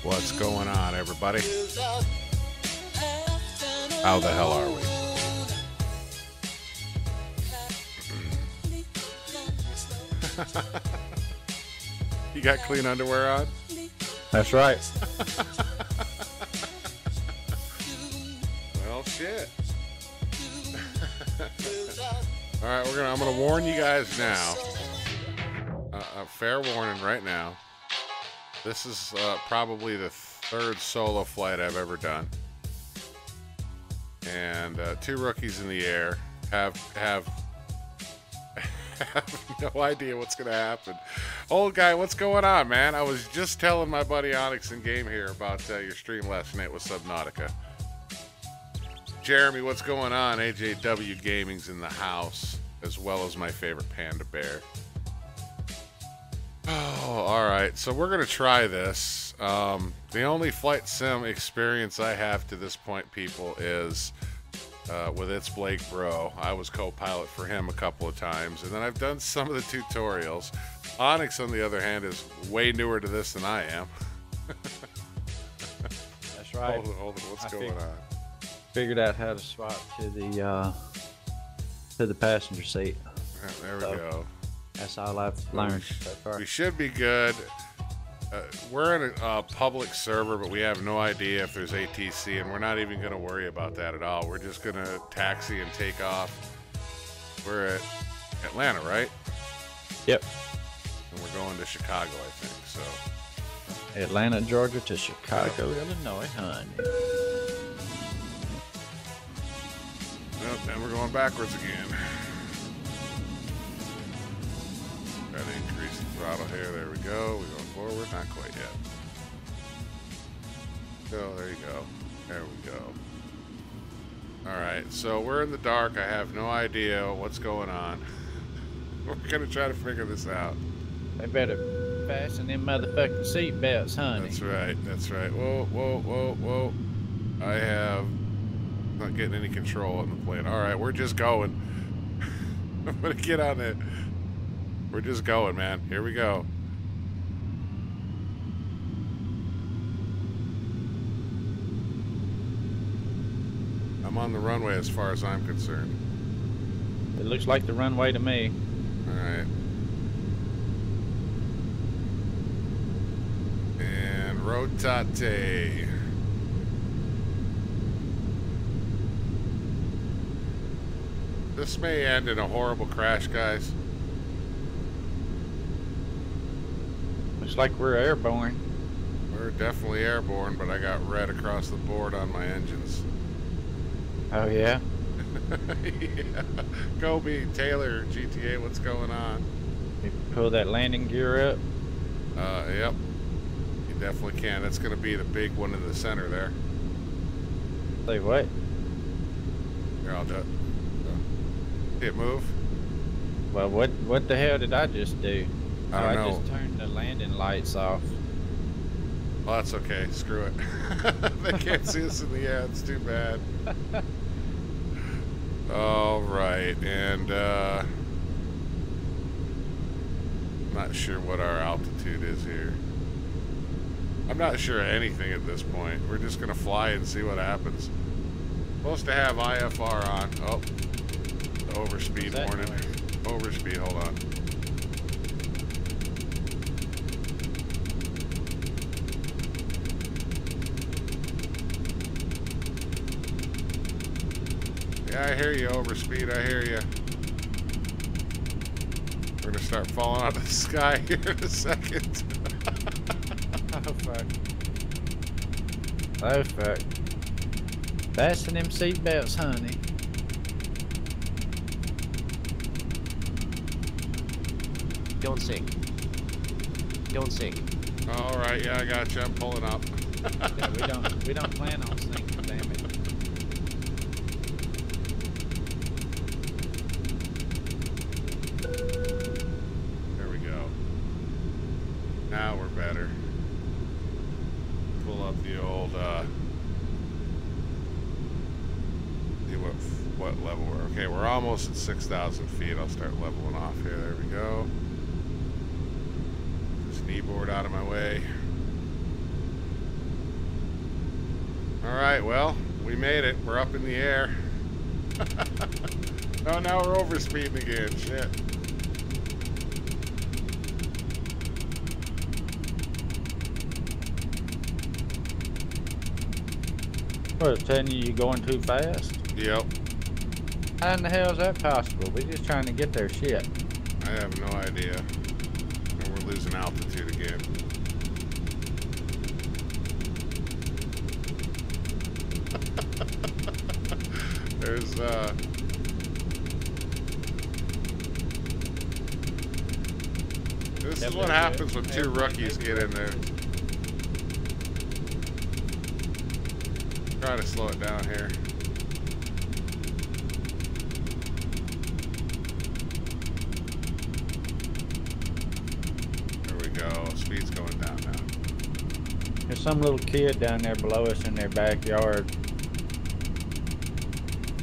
What's going on, everybody? How the hell are we? You got clean underwear on? That's right. Well, shit. All right, I'm gonna warn you guys now. A fair warning right now. This is probably the third solo flight I've ever done, and two rookies in the air have no idea what's gonna happen. Old guy, what's going on, man? I was just telling my buddy Onyx in game here about your stream last night with Subnautica. Jeremy, what's going on? AJW Gaming's in the house, as well as my favorite panda bear. Oh, alright, so we're going to try this. The only flight sim experience I have to this point, people, is with ItzBlakeBro. I was co-pilot for him a couple of times, and then I've done some of the tutorials. Onyx, on the other hand, is way newer to this than I am. That's right. Hold on, what's going on? Figured out how to swap to the passenger seat. There we go. That's all I've learned so far. We should be good. We're in a public server, but we have no idea if there's ATC, and we're not even going to worry about that at all. We're just going to taxi and take off. We're at Atlanta, right? Yep. And we're going to Chicago, I think. So Atlanta, Georgia to Chicago, Illinois, honey. Nope, and we're going backwards again. Try to increase the throttle here. There we go. We're going forward. Not quite yet. Oh, there you go. There we go. Alright, so we're in the dark. I have no idea what's going on. We're going to try to figure this out. They better fasten them motherfucking seat belts, honey. That's right. That's right. Whoa, whoa, whoa, whoa. I have not getting any control on the plane. Alright, we're just going. I'm going to get on it. We're just going, man. Here we go. I'm on the runway as far as I'm concerned. It looks like the runway to me. Alright. And rotate. This may end in a horrible crash, guys. Looks like we're airborne. We're definitely airborne, but I got red across the board on my engines. Oh, yeah? Yeah. Kobe, Taylor, GTA, what's going on? You pull that landing gear up. Yep. You definitely can. That's going to be the big one in the center there. Say what? Here, I'll do it. See it move? Well, what the hell did I just do? I don't know. I just turned the landing lights off. Well, that's okay. Screw it. They can't see us in the air. It's too bad. All right, and not sure what our altitude is here. I'm not sure of anything at this point. We're just gonna fly and see what happens. Supposed to have IFR on. Oh, the overspeed warning. Overspeed. Hold on. Yeah, I hear you, overspeed, I hear you. We're gonna start falling out of the sky here in a second. Oh, fuck. Oh, fuck. Fasten them seat belts, honey. Don't sink. Don't sink. Alright, yeah, I got you. I'm pulling up. Yeah, we don't plan on sinking, damn it. There we go. Now we're better. Pull up the old, see what level we're. Okay, we're almost at 6,000 feet. I'll start leveling off here. There we go. This kneeboard out of my way. All right, well, we made it. We're up in the air. Oh, now we're overspeeding again. Shit. What, it's telling you you're going too fast? Yep. How in the hell is that possible? We're just trying to get there, shit. I have no idea. And we're losing altitude again. There's, This is what happens when two rookies get in there. Try to slow it down here. There we go. Speed's going down now. There's some little kid down there below us in their backyard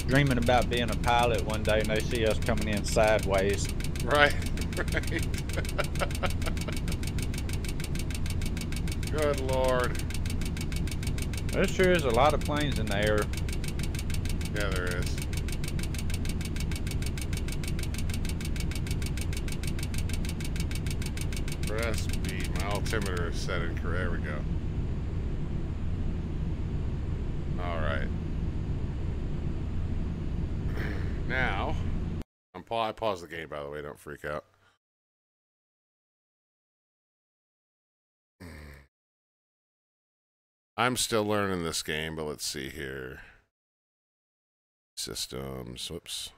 dreaming about being a pilot one day, and they see us coming in sideways. Right, right. Good Lord. There sure is a lot of planes in the air. Yeah, there is. Press B. My altimeter is set in correct. There we go. All right. Now, I paused the game, by the way. Don't freak out. I'm still learning this game, but let's see here. Systems. Whoops.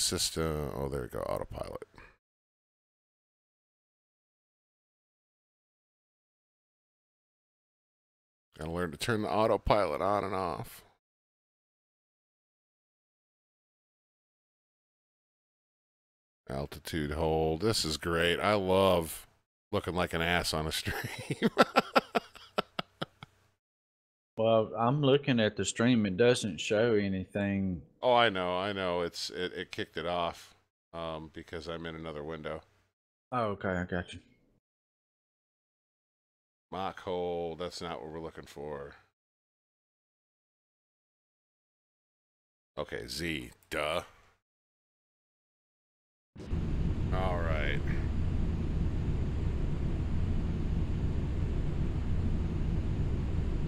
System. Oh, there we go. Autopilot. Gotta learn to turn the autopilot on and off. Altitude hold. This is great. I love looking like an ass on a stream. Well, I'm looking at the stream. It doesn't show anything. Oh, I know. It kicked it off because I'm in another window. Oh, okay, I got you. Mach hold. That's not what we're looking for. Okay, Z. Duh. All right.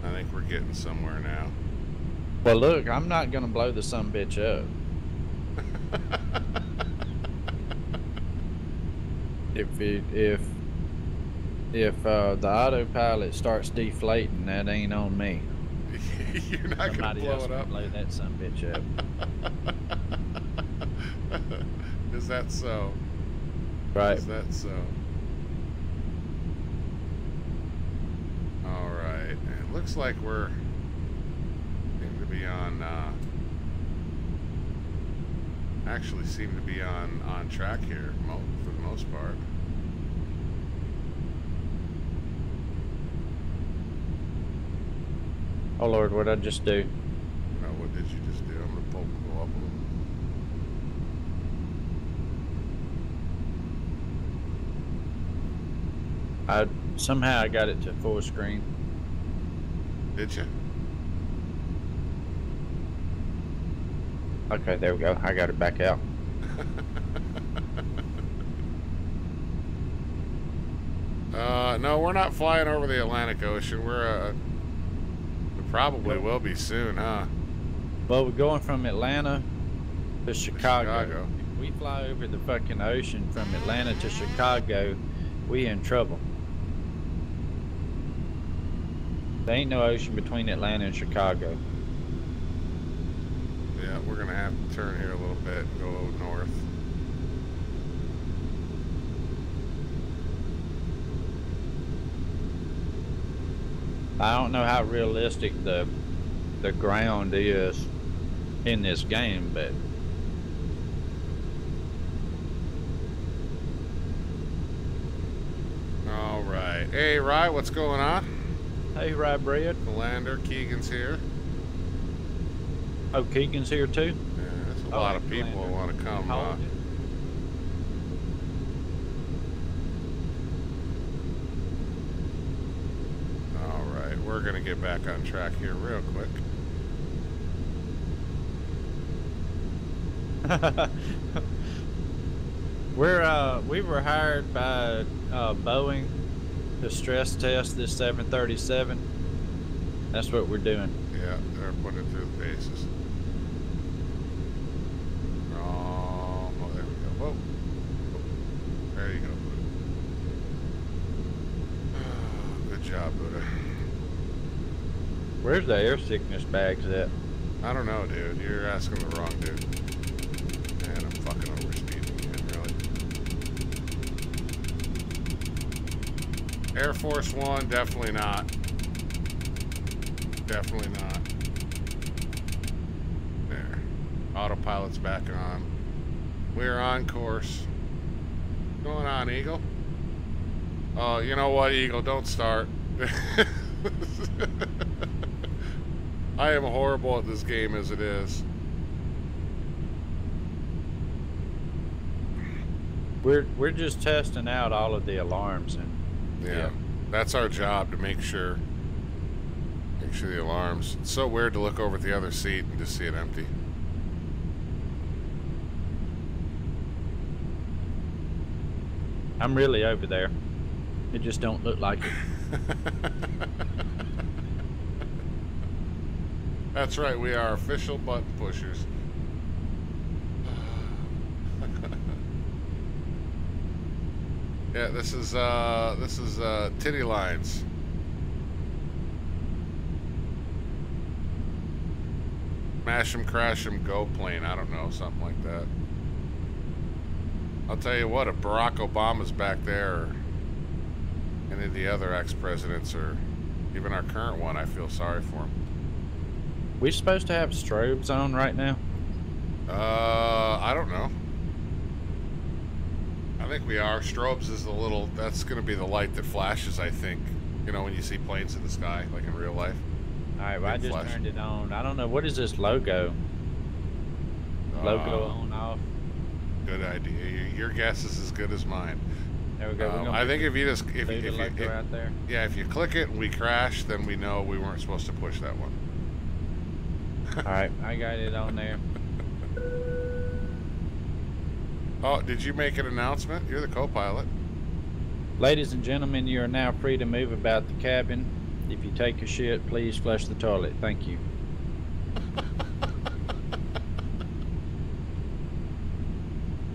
I think we're getting somewhere now. Well, look, I'm not gonna blow the sumbitch up. If the autopilot starts deflating, that ain't on me. You're not gonna blow it up. Blow that sumbitch up. Is that so? Right. Is that so? All right. It looks like we're seem to be on. Actually, seem to be on track here for the most part. Oh Lord, what'd I just do? Oh, what did you just do? I'm gonna go up a little. Somehow I got it to full screen. Did you? Okay, there we go. I got it back out. No, we're not flying over the Atlantic Ocean. We probably will be soon, huh? Well, we're going from Atlanta to Chicago. If we fly over the fucking ocean from Atlanta to Chicago, we in trouble. There ain't no ocean between Atlanta and Chicago. Yeah, we're gonna have to turn here a little bit and go north. I don't know how realistic the ground is in this game, but all right. Hey, Rye, what's going on? hey, Rye Bread. The lander, Keegan's here. Oh, Keegan's here too? Yeah, there's a lot of people who want to come. we're gonna get back on track here real quick. We were hired by Boeing to stress test this 737. That's what we're doing. Yeah, they're putting it through the paces. Oh, there we go. Whoa. There you go, Buddha. Good job, Buddha. Where's the air sickness bags at? I don't know, dude. You're asking the wrong dude. Man, I'm fucking overspeeding again, really. Air Force One, definitely not. Definitely not. There. Autopilot's back on. We're on course. What's going on, Eagle? Oh, you know what, Eagle? Don't start. I am horrible at this game as it is. We're just testing out all of the alarms and yeah. That's our job, to make sure the alarms. It's so weird to look over at the other seat and just see it empty. I'm really over there. It just don't look like it. That's right, we are official button pushers. Yeah, this is titty lines. Smash 'em, crash 'em, go plane. I don't know, something like that. I'll tell you what, if Barack Obama's back there, or any of the other ex-presidents, or even our current one, I feel sorry for him. We supposed to have strobes on right now? I don't know. I think we are. Strobes is the little, that's going to be the light that flashes, I think. You know, when you see planes in the sky, like in real life. Alright, well, I just turned it on. I don't know, what is this logo? Logo on, off? Good idea. Your guess is as good as mine. There we go. I think if you just, if right there. Yeah, if you click it and we crash, then we know we weren't supposed to push that one. Alright, I got it on there. Oh, did you make an announcement? You're the co-pilot. Ladies and gentlemen, you are now free to move about the cabin. If you take a shit, please flush the toilet. Thank you.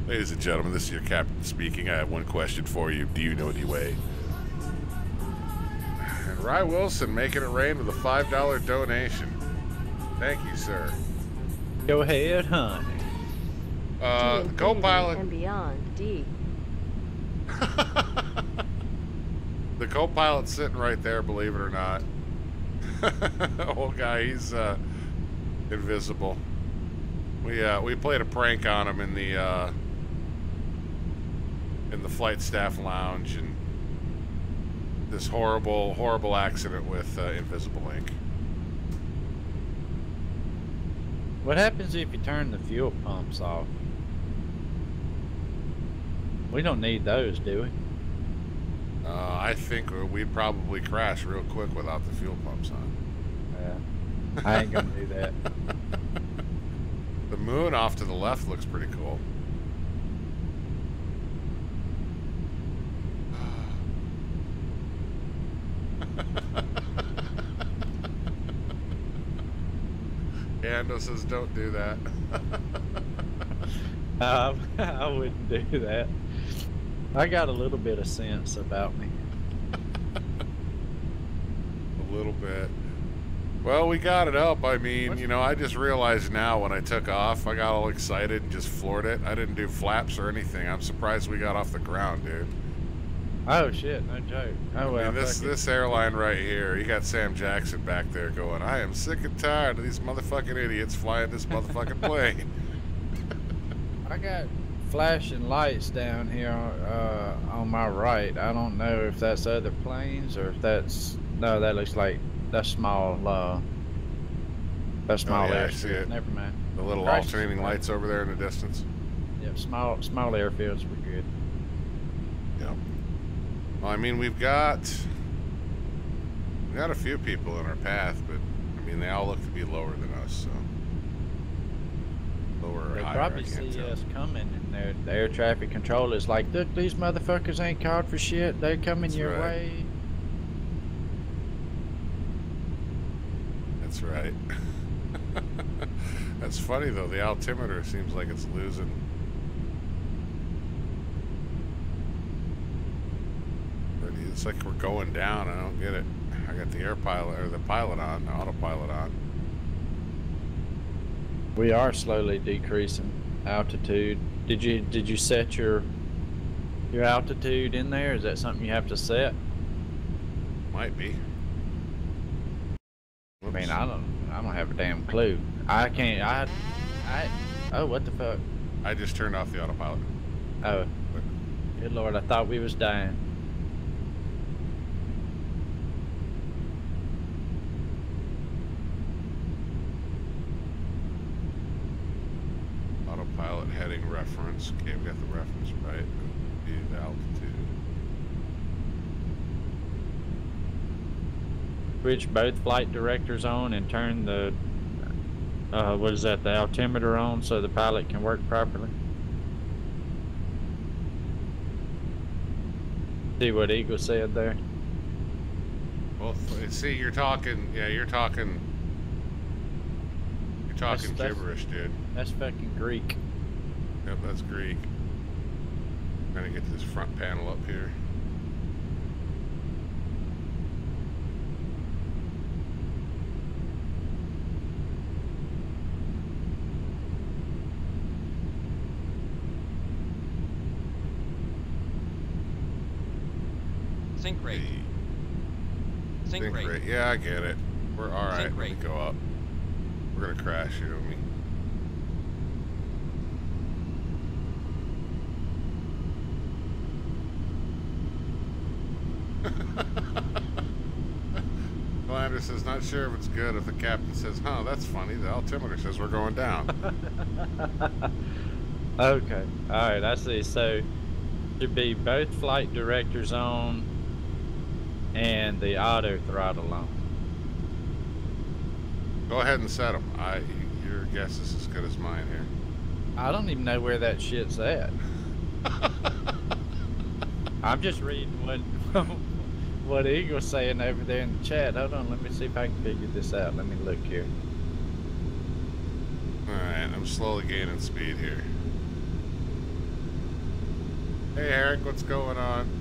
Ladies and gentlemen, this is your captain speaking. I have one question for you. Do you know any way? And Rye Wilson making it rain with a $5 donation. Thank you, sir. Go ahead, honey. The co-pilot and beyond, D. The co-pilot's sitting right there, believe it or not. Old guy, he's invisible. We played a prank on him in the flight staff lounge, and this horrible accident with invisible ink. What happens if you turn the fuel pumps off? We don't need those, do we? I think we'd probably crash real quick without the fuel pumps on. Yeah, I ain't gonna do that. The moon off to the left looks pretty cool. Ando says don't do that. I wouldn't do that. I got a little bit of sense about me. A little bit. Well, we got it up. I mean, you know, I just realized now when I took off, I got all excited and just floored it. I didn't do flaps or anything. I'm surprised we got off the ground, dude. Oh shit, no joke. Oh well. I mean, this airline right here, you got Sam Jackson back there going, I am sick and tired of these motherfucking idiots flying this motherfucking plane. I got flashing lights down here on my right. I don't know if that's other planes or if that's, no, that looks like that's small I see it. Never mind. The little alternating lights over there in the distance. Yep, small airfields were good. Yep. Well, I mean, we've got We got a few people in our path, but I mean, they all look to be lower than us, so. Lower or They higher, probably I can't see tell. us coming, and the air traffic controller is like, look, these motherfuckers ain't called for shit. They're coming That's your right. way. That's right. That's funny though, the altimeter seems like it's losing. But it's like we're going down, I don't get it. I got the air pilot, or the pilot on, the autopilot on. We are slowly decreasing altitude. Did you set your altitude in there? Is that something you have to set? Might be. I mean, I don't have a damn clue. I can't. Oh, what the fuck? I just turned off the autopilot. Oh, good lord! I thought we was dying. Autopilot heading reference. Okay, we got the reference right. The altitude. Switch both flight directors on and turn the what is that? The altimeter on so the pilot can work properly. See what Eagle said there. Well, see, you're talking. Yeah, you're talking. You're talking gibberish, dude. That's fucking Greek. Yep, that's Greek. Trying to get this front panel up here. Think rate. Think rate. Yeah, I get it. We're all right. Think Let me go up. We're gonna crash here, don't we? Lander says, not sure if it's good if the captain says, huh, that's funny. The altimeter says we're going down. Okay. Alright, I see. So should be both flight directors on and the auto throttle on. Go ahead and set them. Your guess is as good as mine here. I don't even know where that shit's at. I'm just reading what Eagle's saying over there in the chat. Hold on, let me see if I can figure this out. Let me look here. Alright, I'm slowly gaining speed here. Hey Eric, what's going on?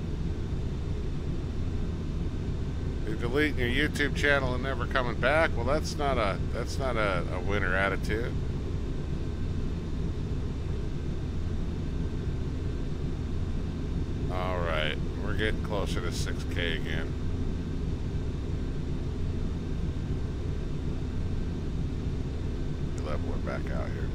You're deleting your YouTube channel and never coming back? Well, that's not a winner attitude. Alright, we're getting closer to 6K again. Level it back out here.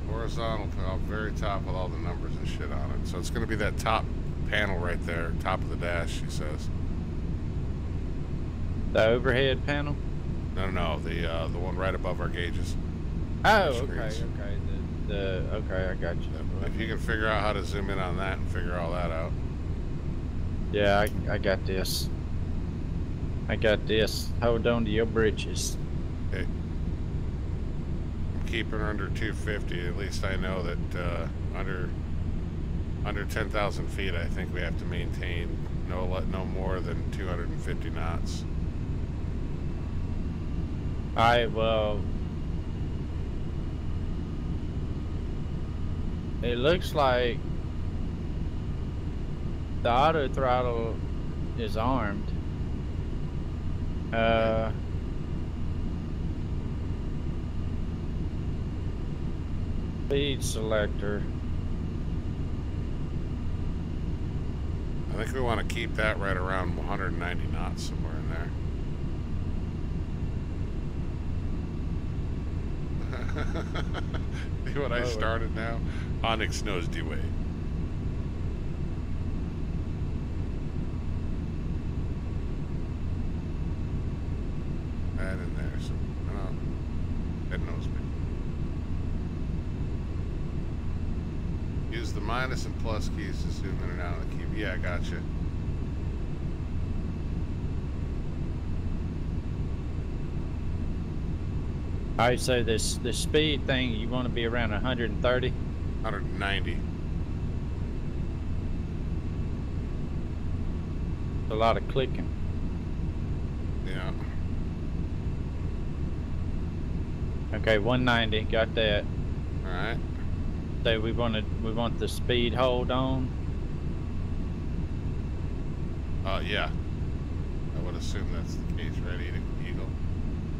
Horizontal to the very top with all the numbers and shit on it. So it's going to be that top panel right there, top of the dash, she says. The overhead panel? No, the one right above our gauges. Oh, okay. Okay, I got you. If you can figure out how to zoom in on that and figure all that out. Yeah, I got this. I got this. Hold on to your britches. Okay. I'm keeping her under 250. At least I know that under 10,000 feet, I think we have to maintain no more than 250 knots. Alright, well, it looks like the auto throttle is armed. Speed selector. I think we want to keep that right around 190 knots, somewhere in there. See what I started now? Onyx knows the way. That in there, so it knows minus and plus keys to zoom in and out of the key. Yeah, I gotcha. All right, so the speed thing, you want to be around 130? 190. A lot of clicking. Yeah. Okay, 190, got that. All right. So we want the speed hold on. Yeah. I would assume that's the case, right, Eagle?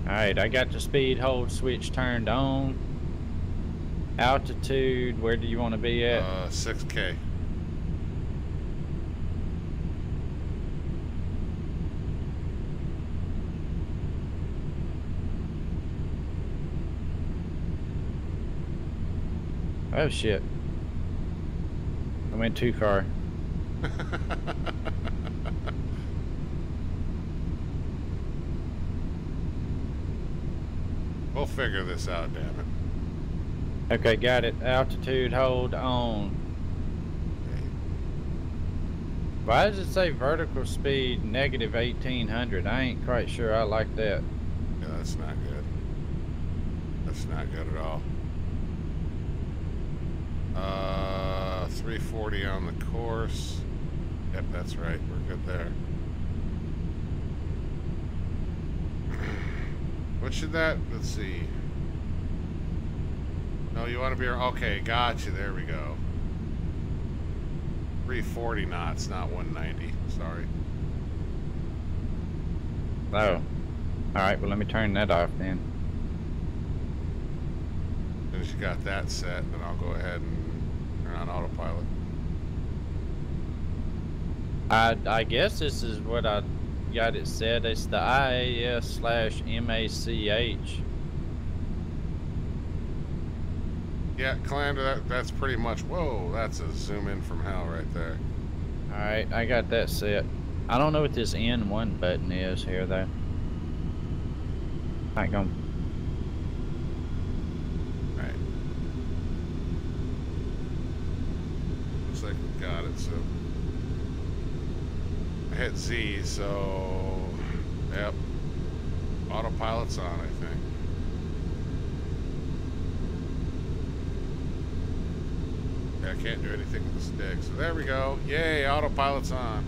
All right, I got the speed hold switch turned on. Altitude, where do you want to be at? 6K. Oh shit. I went too far. We'll figure this out, damn it. Okay, got it. Altitude hold on. Okay. Why does it say vertical speed negative 1800? I ain't quite sure I like that. Yeah, that's not good. That's not good at all. 340 on the course. Yep, that's right. We're good there. What should that? Let's see. No, you want to be... Okay, gotcha. There we go. 340 knots, not 190. Sorry. Oh. Alright, well let me turn that off then. As soon as you got that set, then I'll go ahead and turn on autopilot. I guess this is what I got it set. It's the IAS/MACH. Yeah, Calandra, that's pretty much... Whoa, that's a zoom in from hell right there. Alright, I got that set. I don't know what this N1 button is here though. I ain't gonna... Alright. Looks like we got it, so... I hit Z, so... Yep. Autopilot's on, I think. Yeah, I can't do anything with the stick, so there we go. Yay, autopilot's on.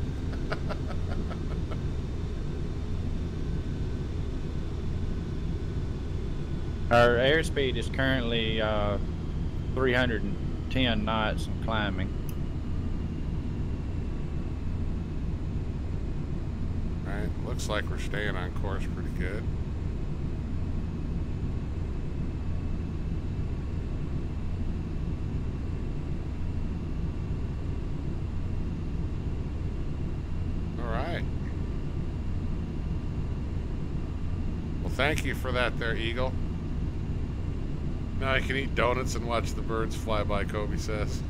Our airspeed is currently 310 knots and climbing. Alright, looks like we're staying on course pretty good. Alright. Well, thank you for that there, Eagle. Now I can eat donuts and watch the birds fly by, Kobe says.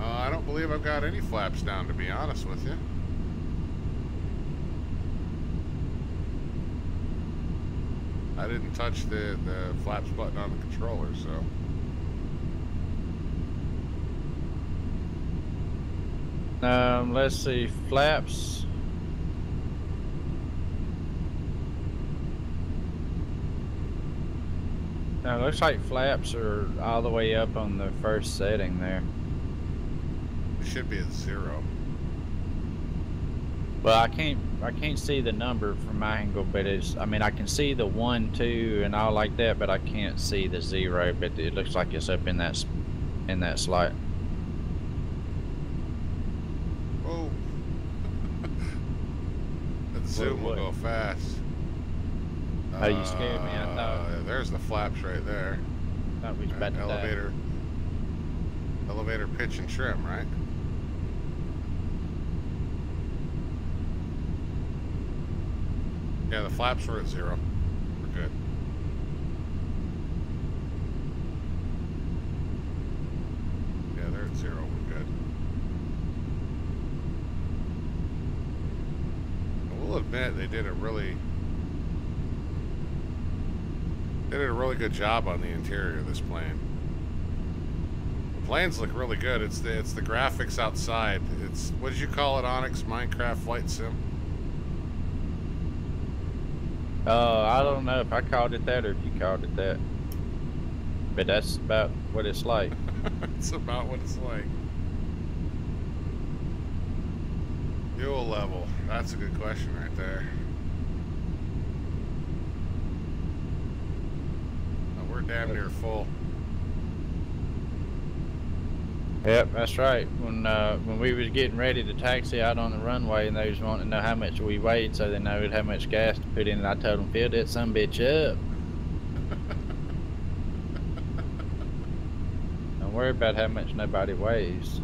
I don't believe I've got any flaps down, to be honest with you. I didn't touch the flaps button on the controller, so... Let's see, flaps. Now, it looks like flaps are all the way up on the first setting there. It should be at 0. Well, I can't see the number from my angle, but it's, I mean, I can see the 1, 2, and all like that, but I can't see the 0. But it looks like it's up in that slot. Whoa! That zoom will go fast. Oh, you scared me. I thought. There's the flaps right there. Thought we was about to elevator. die. Elevator pitch and trim, right? Yeah, the flaps were at 0. We're good. Yeah, they're at 0. We're good. will admit they did a really good job on the interior of this plane. The planes look really good. It's the graphics outside. It's, what did you call it, Onyx? Minecraft Flight Sim? I don't know if I called it that or if you called it that. But that's about what it's like. It's about what it's like. Fuel level. That's a good question right there. We're damn near full. Yep, that's right. When we was getting ready to taxi out on the runway and they was wanting to know how much we weighed so they knowed how much gas to put in, and I told them, fill that sumbitch up. Don't worry about how much nobody weighs.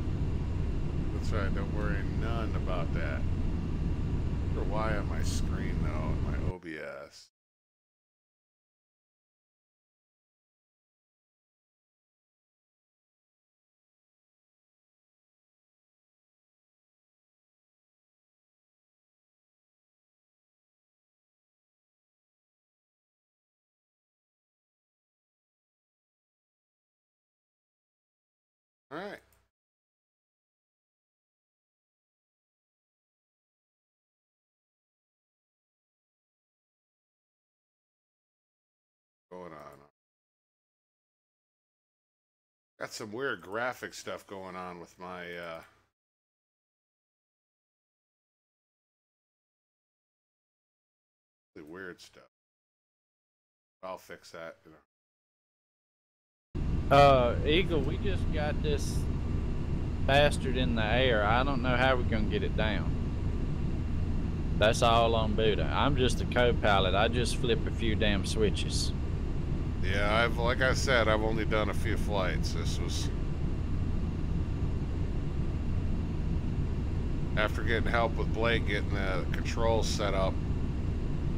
That's right, don't worry none about that. I wonder why on my screen though, in my OBS. All right. Going on. Got some weird graphic stuff going on with my really weird stuff. I'll fix that. Eagle, we just got this bastard in the air. I don't know how we're gonna get it down. That's all on Buddha. I'm just a co-pilot. I just flip a few damn switches. Yeah, like I said, I've only done a few flights. This was after getting help with Blake getting the controls set up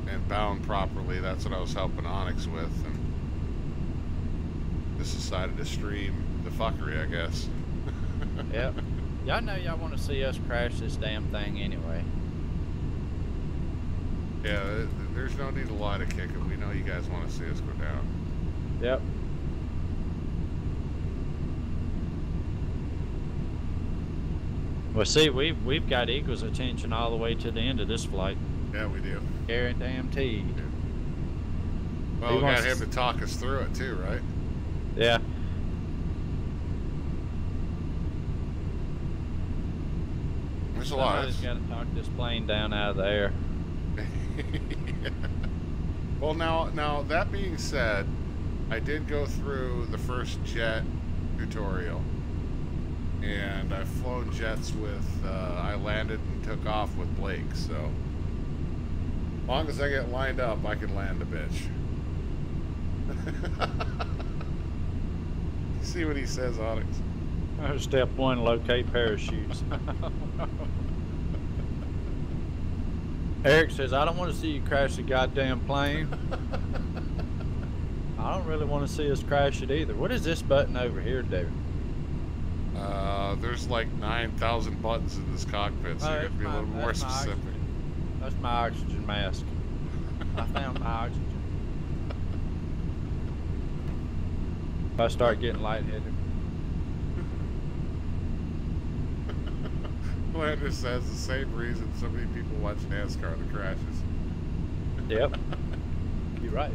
and bound properly. That's what I was helping Onyx with, and just decided to stream the fuckery, I guess. Yep. Y'all know y'all want to see us crash this damn thing anyway. Yeah, there's no need to lie to kick it. We know you guys want to see us go down. Yep. Well, see, we've got Eagle's attention all the way to the end of this flight. Yeah, we do. Guaranteed. Yeah. Well, we got him to talk us through it too, right? Yeah. There's a lot. Somebody's got to talk this plane down out of the air. Yeah. Well, now that being said, I did go through the first jet tutorial, and I've flown jets with. I landed and took off with Blake, so as long as I get lined up, I can land a bitch. See what he says, Onyx. Step 1, locate parachutes. Eric says, I don't want to see you crash the goddamn plane. I don't really want to see us crash it either. What is this button over here, David? There's like 9,000 buttons in this cockpit, so you have to be a little more specific. That's my oxygen mask. I found my oxygen. If I start getting lightheaded. Lander says the same reason so many people watch NASCAR that crashes. Yep. You're right.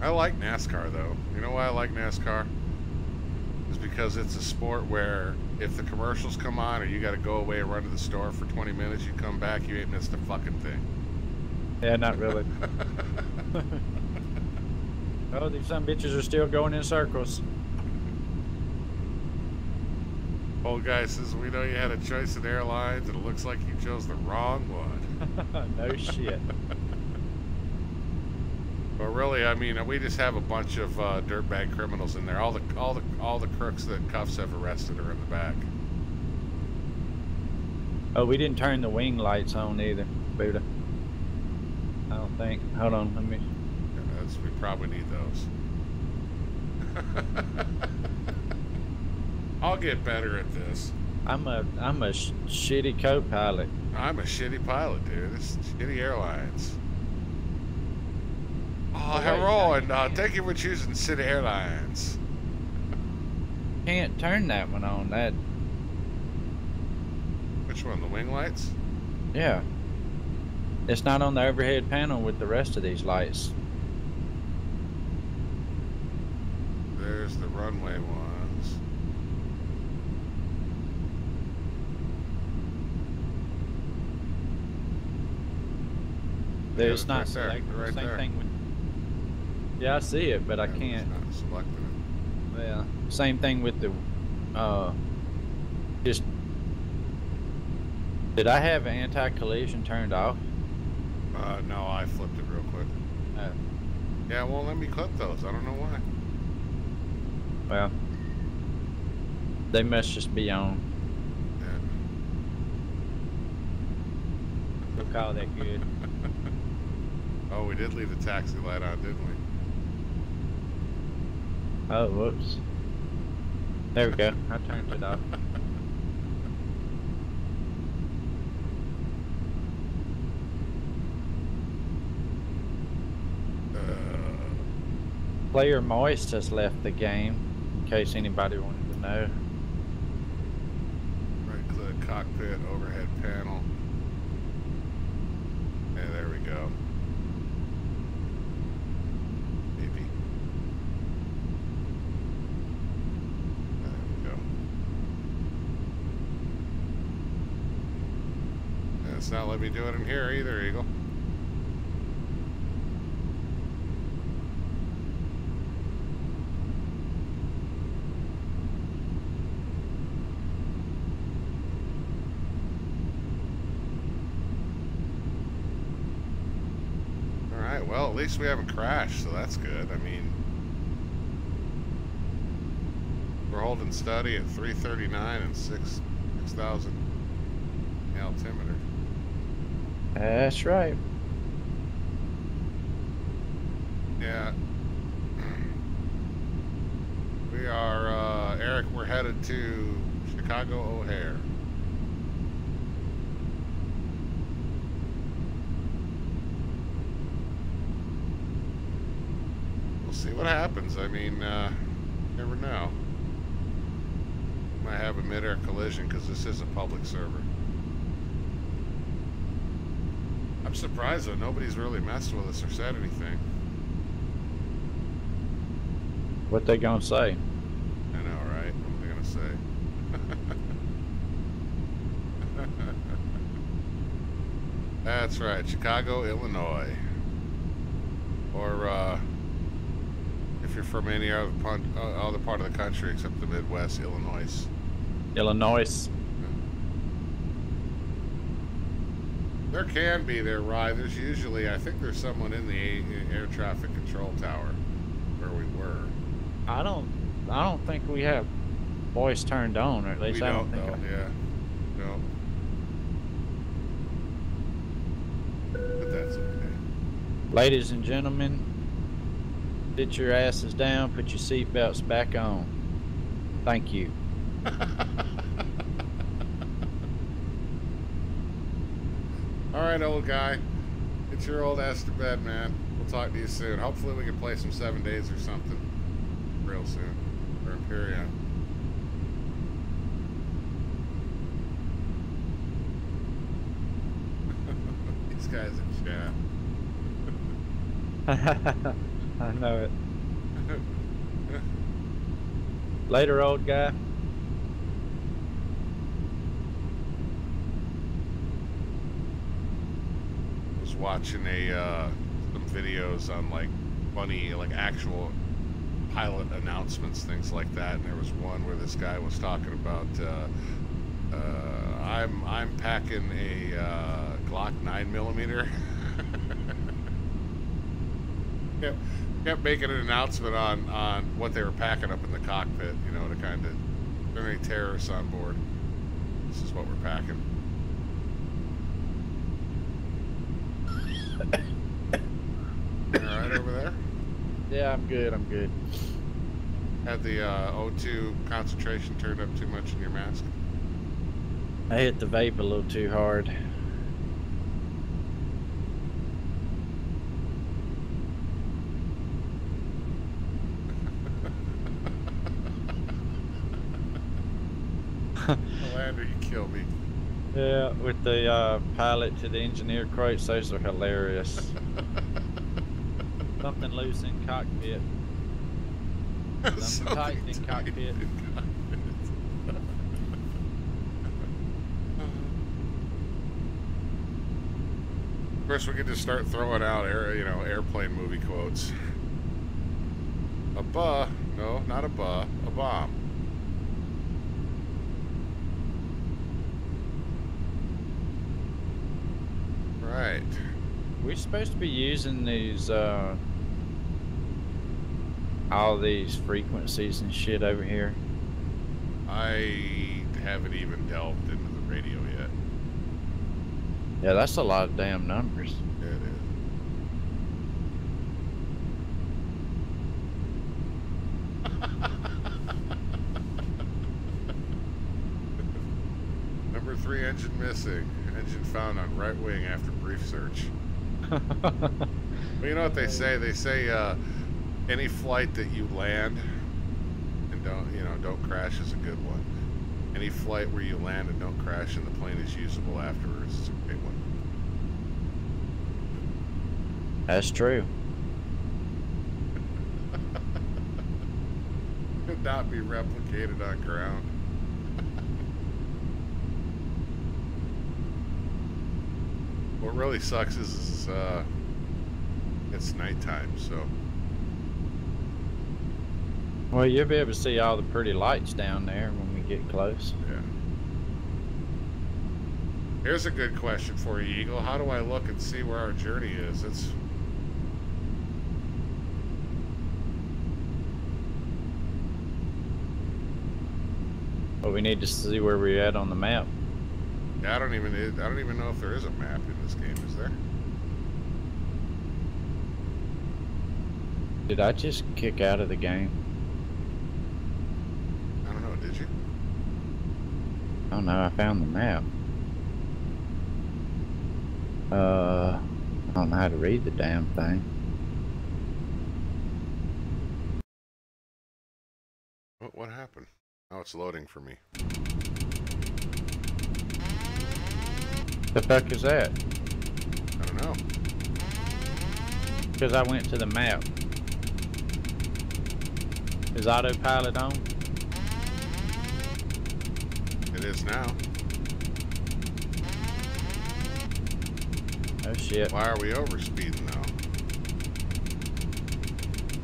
I like NASCAR though. You know why I like NASCAR? It's because it's a sport where if the commercials come on or you got to go away and run to the store for 20 minutes, you come back, you ain't missed a fucking thing. Yeah, not really. Oh, these some bitches are still going in circles. Old guy says, we know you had a choice in airlines and it looks like you chose the wrong one. No shit. But really, I mean, we just have a bunch of dirtbag criminals in there. All the crooks that Cuffs have arrested are in the back. Oh, we didn't turn the wing lights on either, Buddha. I don't think. Hold on, let me. Yeah, we probably need those. I'll get better at this. I'm a shitty co-pilot. I'm a shitty pilot, dude. This is shitty airlines. Oh, hello, and thank you for choosing City Airlines. Can't turn that one on. That. Which one? The wing lights? Yeah. It's not on the overhead panel with the rest of these lights. There's the runway ones. There's yeah, not right selected. there, right Same there. thing with. Yeah, I see it, but I can't. Not selecting it. Yeah. Same thing with the. Just. Did I have anti-collision turned off? No, I flipped it real quick. Yeah, it won't let me clip those. I don't know why. Well, they must just be on. Yeah. We'll call that good. Oh, we did leave the taxi light on, didn't we? Oh, whoops. There we go. I turned it off. Player Moist has left the game, in case anybody wanted to know. Right click, cockpit, overhead panel. Yeah, there we go. Maybe. There we go. And it's not letting me do it in here either, Eagle. Well, at least we haven't crashed, so that's good. I mean, we're holding steady at 339 and 6,000 altimeter. That's right. Yeah. We are, Eric, we're headed to Chicago O'Hare. See what happens. I mean, never know. Might have a mid-air collision because this is a public server. I'm surprised though nobody's really messed with us or said anything. What they gonna say? I know, right? What are they gonna say? That's right, Chicago, Illinois. Or if you're from any other part of the country except the Midwest, Illinois. Illinois. There can be there, Rye. There's usually, I think there's someone in the air traffic control tower where we were. I don't think we have voice turned on, or at least I don't think. Yeah, no. But that's okay. Ladies and gentlemen, sit your asses down, put your seatbelts back on. Thank you. All right, old guy. Get your old ass to bed, man. We'll talk to you soon. Hopefully we can play some 7 days or something real soon. Or Imperium. These guys in chat. I know it. Later, old guy. Was watching some videos on like funny, like actual pilot announcements, things like that, and there was one where this guy was talking about I'm packing a Glock 9mm. Kept making an announcement on what they were packing up in the cockpit, you know, to kind of, if there are any terrorists on board, this is what we're packing. All right over there? Yeah, I'm good. I'm good. Had the O2 concentration turned up too much in your mask? I hit the vape a little too hard. Lander, you kill me. Yeah, with the pilot to the engineer quotes, those are hilarious. Something loose in cockpit. Something tight in cockpit. Of course, we could just start throwing out airplane movie quotes. No, not a bomb. Right. We're supposed to be using these, all these frequencies and shit over here. I haven't even delved into the radio yet. Yeah, that's a lot of damn numbers. Yeah, it is. Number 3 engine missing. Engine found on right wing after brief search. Well, you know what they say? They say any flight that you land and don't crash is a good one. Any flight where you land and don't crash and the plane is usable afterwards is a great one. That's true. Could not be replicated on ground. What really sucks is it's nighttime, so. Well, you'll be able to see all the pretty lights down there when we get close. Yeah. Here's a good question for you, Eagle. How do I look and see where our journey is? It's... Well, we need to see where we're at on the map. Yeah, I don't even know if there is a map in this game, is there? Did I just kick out of the game? I don't know, did you? Oh no, I found the map. I don't know how to read the damn thing. What happened? Oh, it's loading for me. The fuck is that? I don't know. Because I went to the map. Is autopilot on? It is now. Oh shit. Why are we overspeeding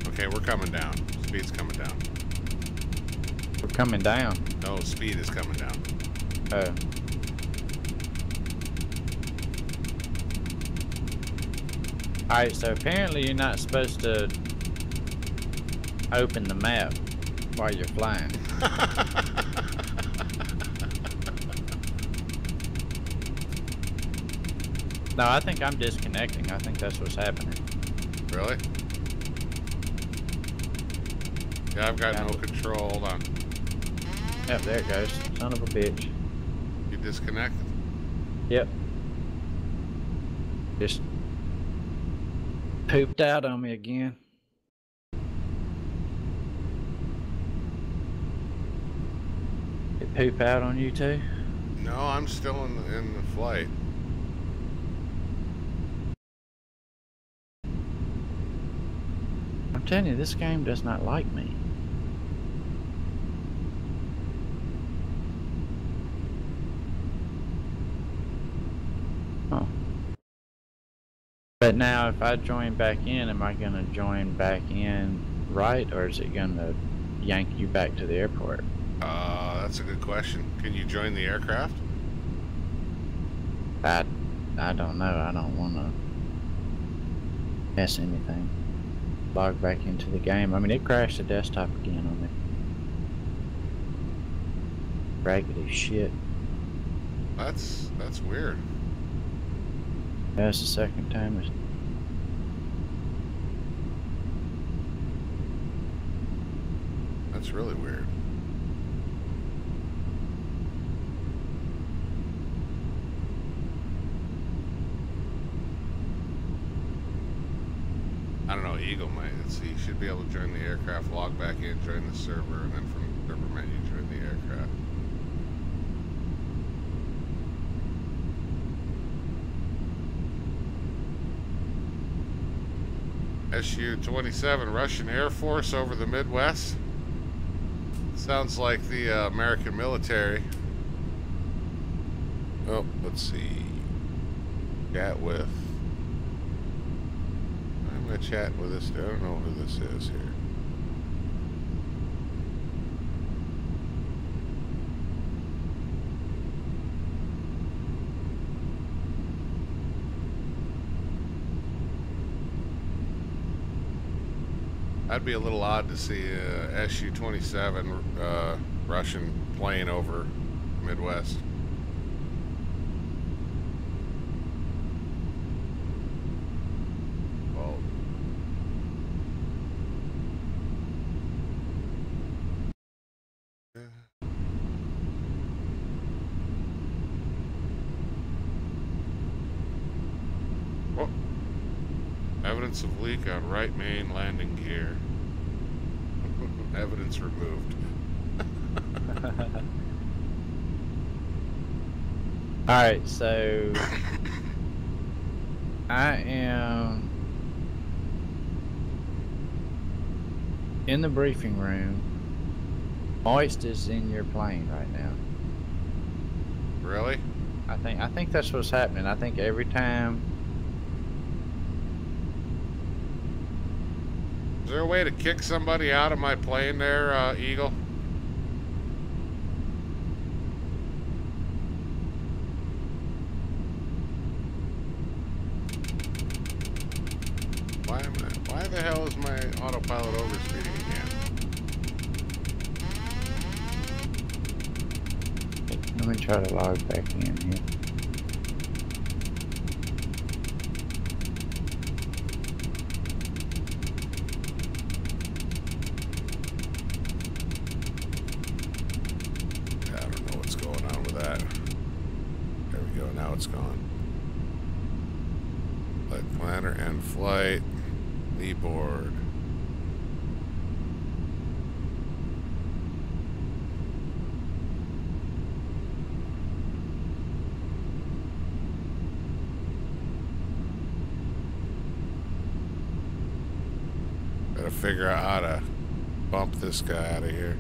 though? Okay, we're coming down. Speed's coming down. We're coming down. No, speed is coming down. Oh. Alright, so apparently you're not supposed to open the map while you're flying. No, I think I'm disconnecting. I think that's what's happening. Really? Yeah, I've got no control. Hold on. Yep, there it goes. Son of a bitch. You disconnected? Yep. Just pooped out on me again. It poop out on you too? No, I'm still in the flight. I'm telling you, this game does not like me. Oh. But now if I join back in, am I gonna join back in right, or is it gonna yank you back to the airport? That's a good question. Can you join the aircraft? I don't know. I don't wanna mess anything. Log back into the game. I mean, it crashed the desktop again on me. Raggedy shit. That's weird. That's the second time it's... That's really weird. I don't know, Eagle might. Let's see, you should be able to join the aircraft, log back in, join the server, and then from the server menu, join the aircraft. Su-27, Russian Air Force over the Midwest. Sounds like the American military. Oh, let's see. Chat with. I'm gonna chat with this. I don't know who this is here. That'd be a little odd to see a Su-27 Russian plane over Midwest. Well, oh. Evidence of leak on right main landing gear. Evidence removed. Alright, so I am in the briefing room. Moist is in your plane right now. Really? I think that's what's happening. I think every time. Is there a way to kick somebody out of my plane there, Eagle? Why the hell is my autopilot overspeeding again? Let me try to log back in here. It's gone. Flight planner and flight. Kneeboard. Gotta figure out how to bump this guy out of here.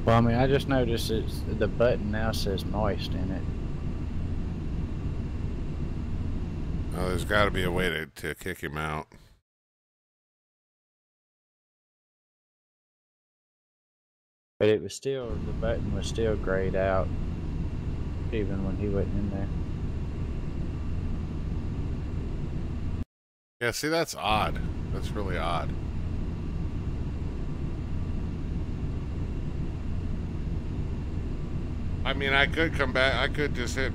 Well, I mean, I just noticed the button now says moist in it. Oh, there's got to be a way to kick him out. But it was still, the button was still grayed out, even when he wasn't in there. Yeah, see, that's odd. That's really odd. I mean, I could come back. I could just hit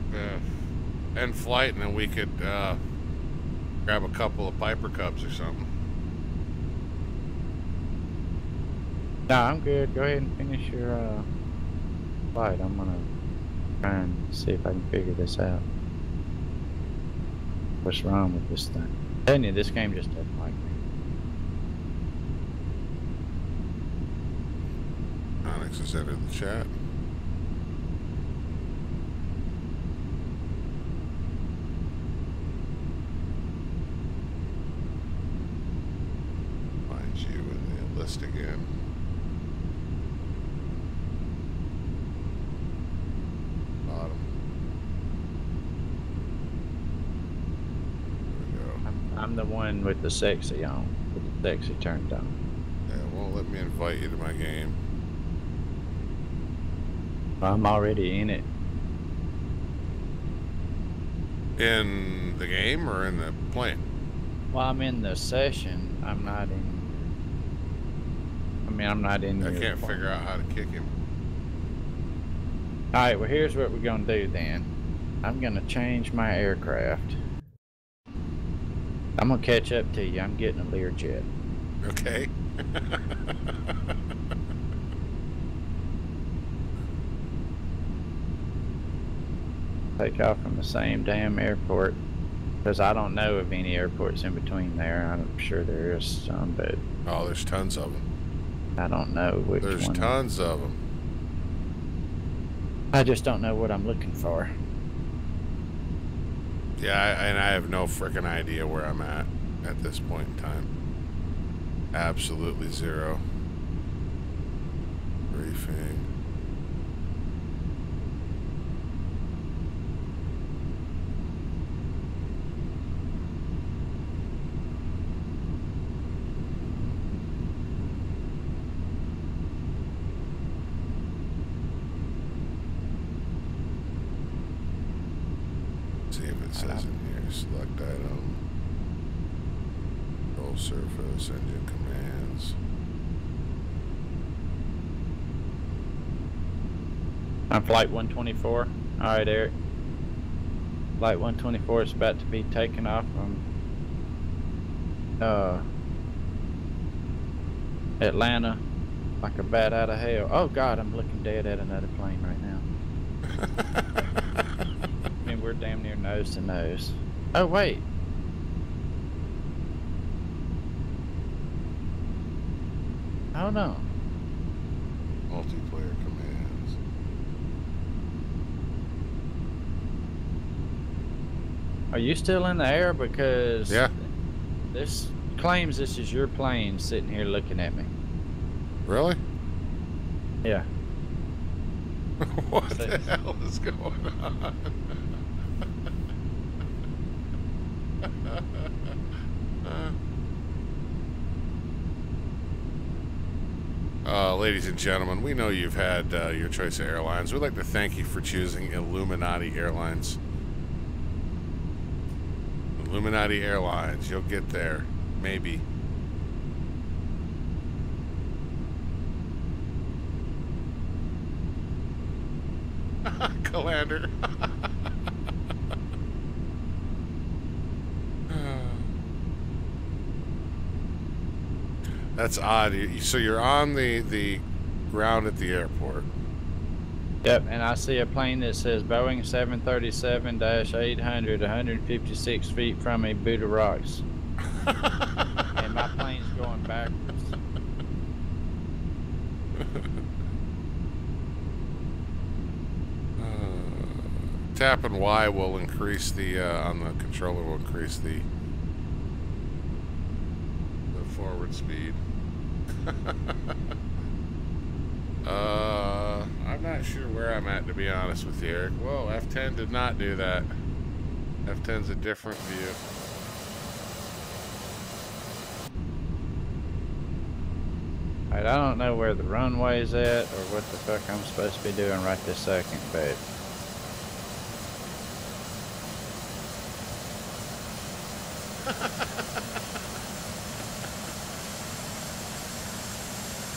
end flight, and then we could grab a couple of Piper Cubs or something. No, I'm good. Go ahead and finish your flight. I'm gonna try and see if I can figure this out. What's wrong with this thing? I'm telling you, this game just doesn't like me. Onyx has entered the chat. List again. Bottom. There we go. I'm the one with the sexy on, with the sexy turned on. Yeah, it won't let me invite you to my game. I'm already in it. In the game or in the plane? Well, I'm in the session. I'm not in. I mean, I'm not in. I can't figure out how to kick him. All right. Well, here's what we're gonna do then. I'm gonna change my aircraft. I'm gonna catch up to you. I'm getting a Learjet. Okay. Take off from the same damn airport. Because I don't know of any airports in between there. I'm sure there is some, but Oh, there's tons of them. I don't know which There's one. tons of them. I just don't know what I'm looking for. Yeah, and I have no frickin' idea where I'm at this point in time. Absolutely zero. Briefing. See if it says in here, select item, control surface, engine commands. I'm flight 124. All right, Eric. Flight 124 is about to be taken off from Atlanta like a bat out of hell. Oh God, I'm looking dead at another plane right now. I mean, we're damn near nose to nose. Oh wait. Oh no. Multiplayer commands. Are you still in the air? Because Yeah. this claims this is your plane sitting here looking at me. Really? Yeah. What the hell is going on? Ladies and gentlemen, we know you've had your choice of airlines. We'd like to thank you for choosing Illuminati Airlines. Illuminati Airlines, you'll get there. Maybe. Calander. That's odd. So you're on the ground at the airport. Yep, and I see a plane that says Boeing 737-800, 156 feet from me, Buddha Rocks. And my plane's going backwards. Tapping Y will increase the on the controller will increase the forward speed. I'm not sure where I'm at, to be honest with you, Eric. Whoa, F10 did not do that. F10's a different view. Alright, I don't know where the runway's at or what the fuck I'm supposed to be doing right this second, but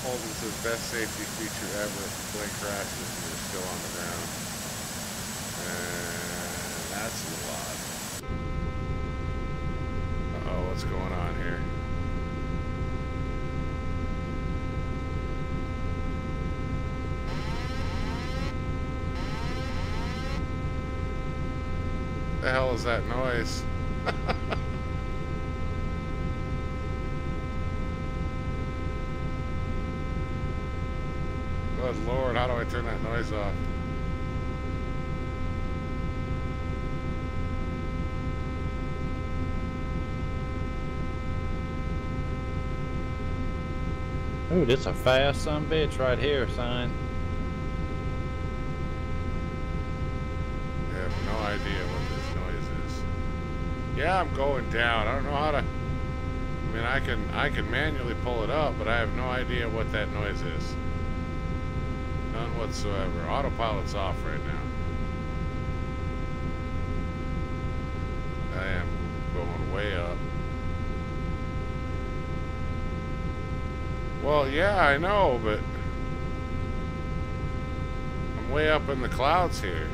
Holden says best safety feature ever. Plane crashes and you're still on the ground. And that's a little odd. Uh-oh, what's going on here? The hell is that noise? Good Lord, how do I turn that noise off? ooh, this a fast son bitch right here, son. I have no idea what this noise is. Yeah, I'm going down. I don't know how to. I mean, I can manually pull it up, but I have no idea what that noise is. None whatsoever. Autopilot's off right now. I am going way up. Well, yeah, I know, but I'm way up in the clouds here.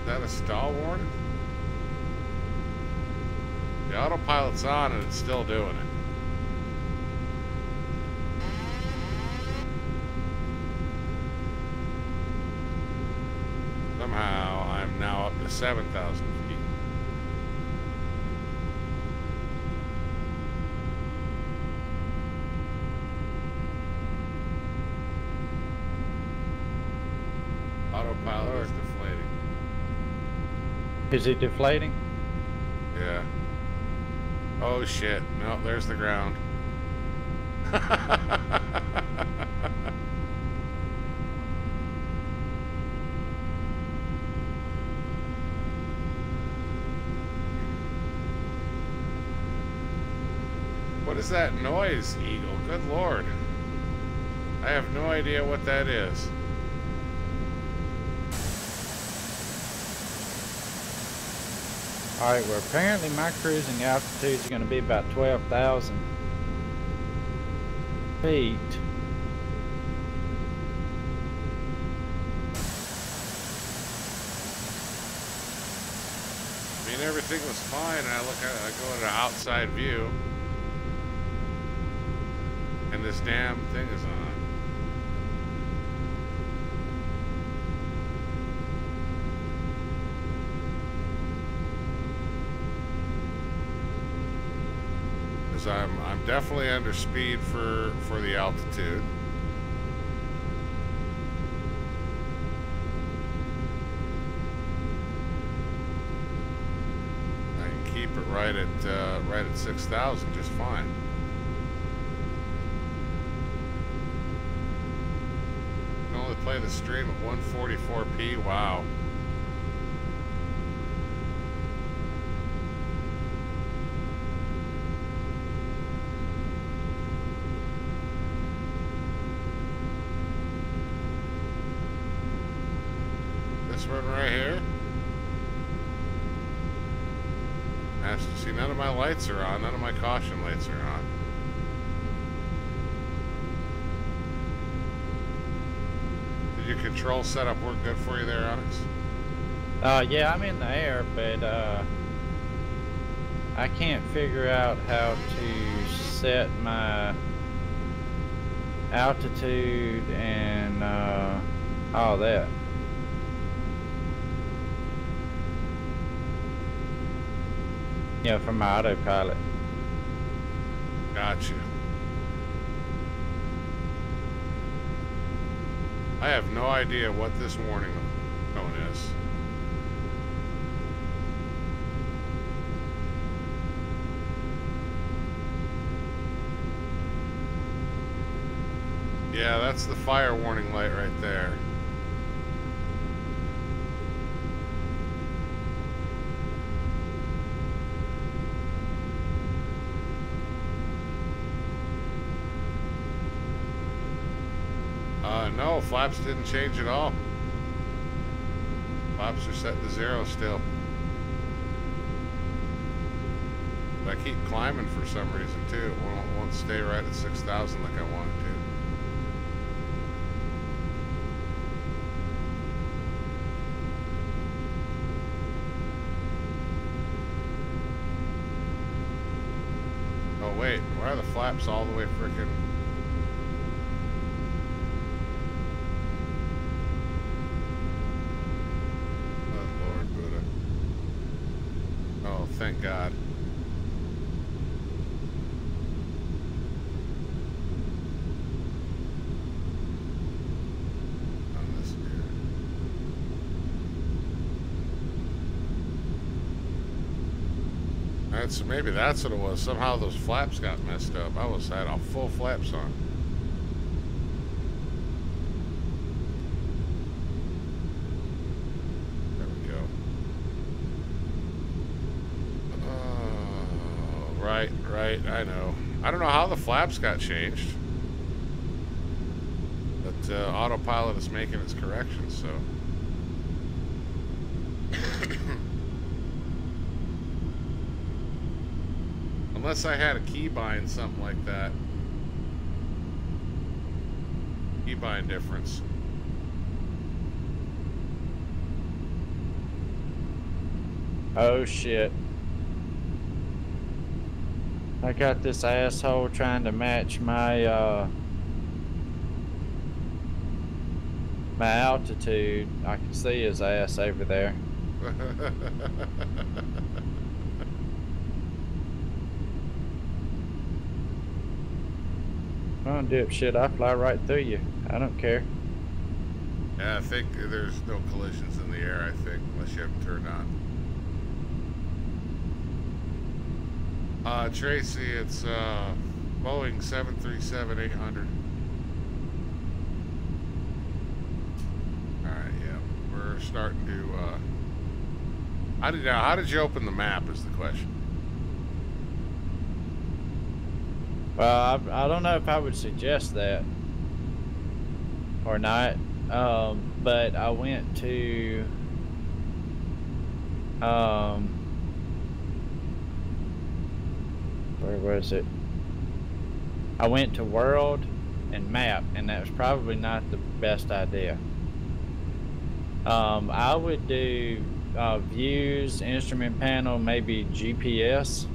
Is that a stall warning? The autopilot's on and it's still doing it. Somehow I'm now up to 7,000 feet. Autopilot is deflating. Is it deflating? Yeah. Oh shit. No, there's the ground. What is that noise, Eagle? Good lord. I have no idea what that is. Alright, well apparently my cruising altitude is going to be about 12,000 feet. I mean, everything was fine, and I go at an outside view, and this damn thing is on. I'm definitely under speed for the altitude. I can keep it right at 6,000 just fine. I can only play the stream at 144p. Wow. One right here. As you see, none of my lights are on. None of my caution lights are on. Did your control setup work good for you there, Onyx? Yeah, I'm in the air, but I can't figure out how to set my altitude and all that. Yeah, from my autopilot. Gotcha. I have no idea what this warning tone is. Yeah, that's the fire warning light right there. No, flaps didn't change at all. Flaps are set to 0 still. But I keep climbing for some reason too. It won't stay right at 6,000 like I want it to. Oh wait, why are the flaps all the way frickin'? Thank God. On this here. That's maybe that's what it was. Somehow those flaps got messed up. I had all full flaps on. Right, I know. I don't know how the flaps got changed, but autopilot is making its corrections, so. Unless I had a keybind, something like that. Keybind difference. Oh shit. I got this asshole trying to match my my altitude. I can see his ass over there. Oh, dipshit, I fly right through you. I don't care. Yeah, I think there's no collisions in the air, I think, unless you have them turned on. Tracy, it's Boeing 737-800. Alright, yeah. We're starting to, how did you open the map is the question. Well, I don't know if I would suggest that or not, but I went to where was it? I went to World and Map, and that was probably not the best idea. I would do Views, Instrument Panel, maybe GPS.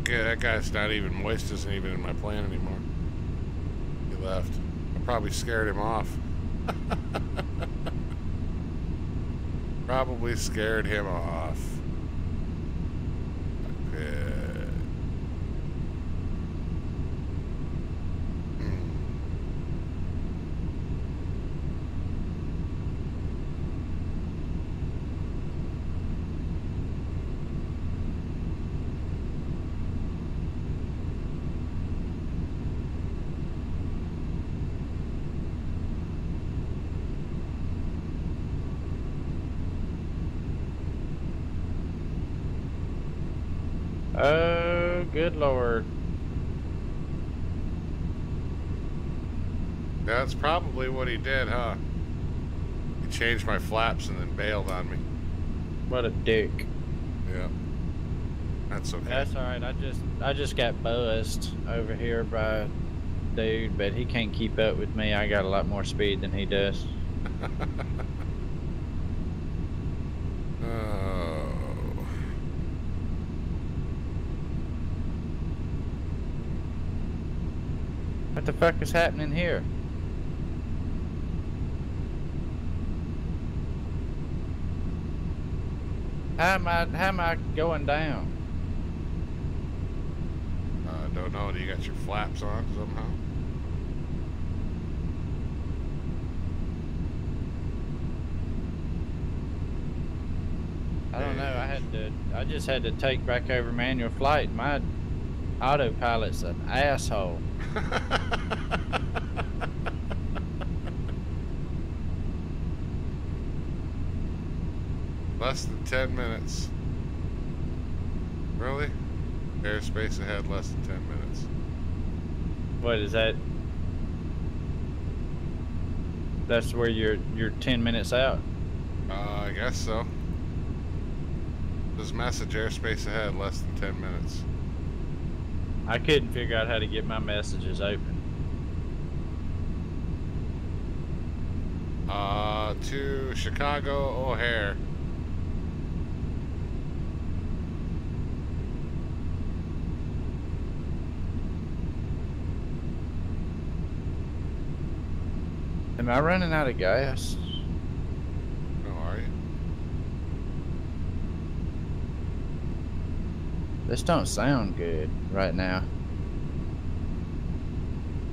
That guy's not even moist, isn't even in my plan anymore. He left. I probably scared him off. Probably scared him off. Okay. Oh, good Lord. That's probably what he did, huh? He changed my flaps and then bailed on me. What a dick. Yeah. That's okay. That's alright. I just got buzzed over here by a dude, but he can't keep up with me. I got a lot more speed than he does. What the fuck is happening here? How am I going down? Don't know. Do you got your flaps on somehow? I don't know. I just had to take back over manual flight. My autopilot's an asshole. Less than 10 minutes. Really? Airspace ahead, less than 10 minutes. What is that? That's where you're 10 minutes out? I guess so. This message, airspace ahead, less than 10 minutes. I couldn't figure out how to get my messages open. To Chicago O'Hare. Am I running out of gas? No, are you? This don't sound good right now.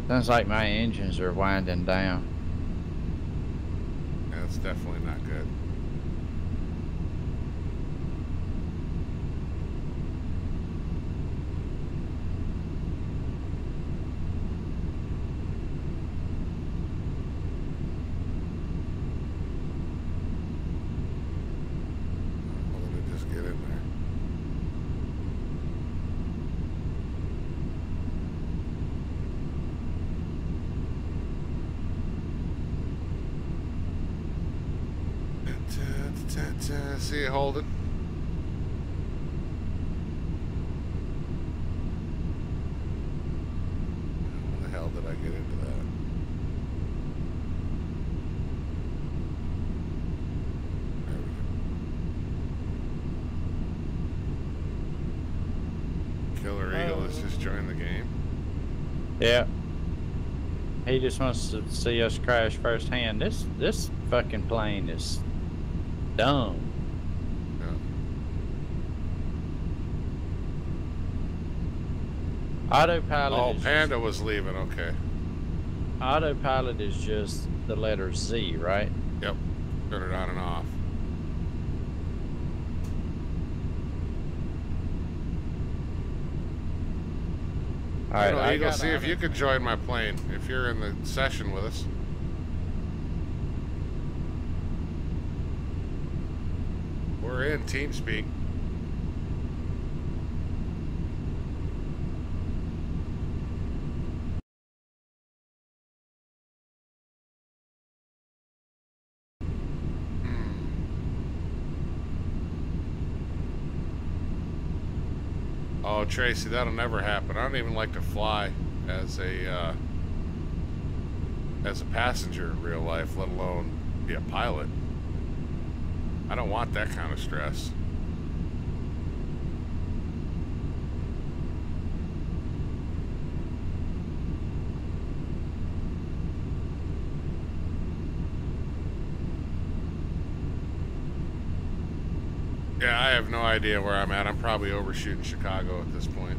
Sounds like my engines are winding down. Yeah, it's definitely not good. See you, Holden. hell did I get into that? There we go. Killer Eagle has just joined the game. Yeah. He just wants to see us crash firsthand. This fucking plane is dumb. Autopilot. Oh, Panda was leaving. Okay. Autopilot is just the letter Z, right? Yep. Turn it on and off. All right, Eagle, see if you could join my plane if you're in the session with us. We're in TeamSpeak. Oh, Tracy, that'll never happen. I don't even like to fly as a passenger in real life, let alone be a pilot. I don't want that kind of stress. Yeah, I have no idea where I'm at. I'm probably overshooting Chicago at this point.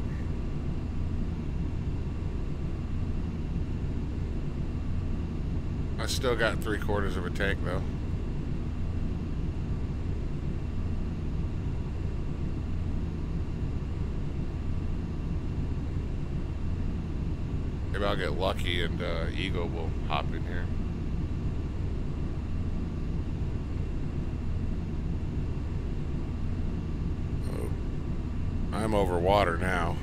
I still got 3/4 of a tank though. Maybe I'll get lucky and Eagle will hop in here. I'm over water now.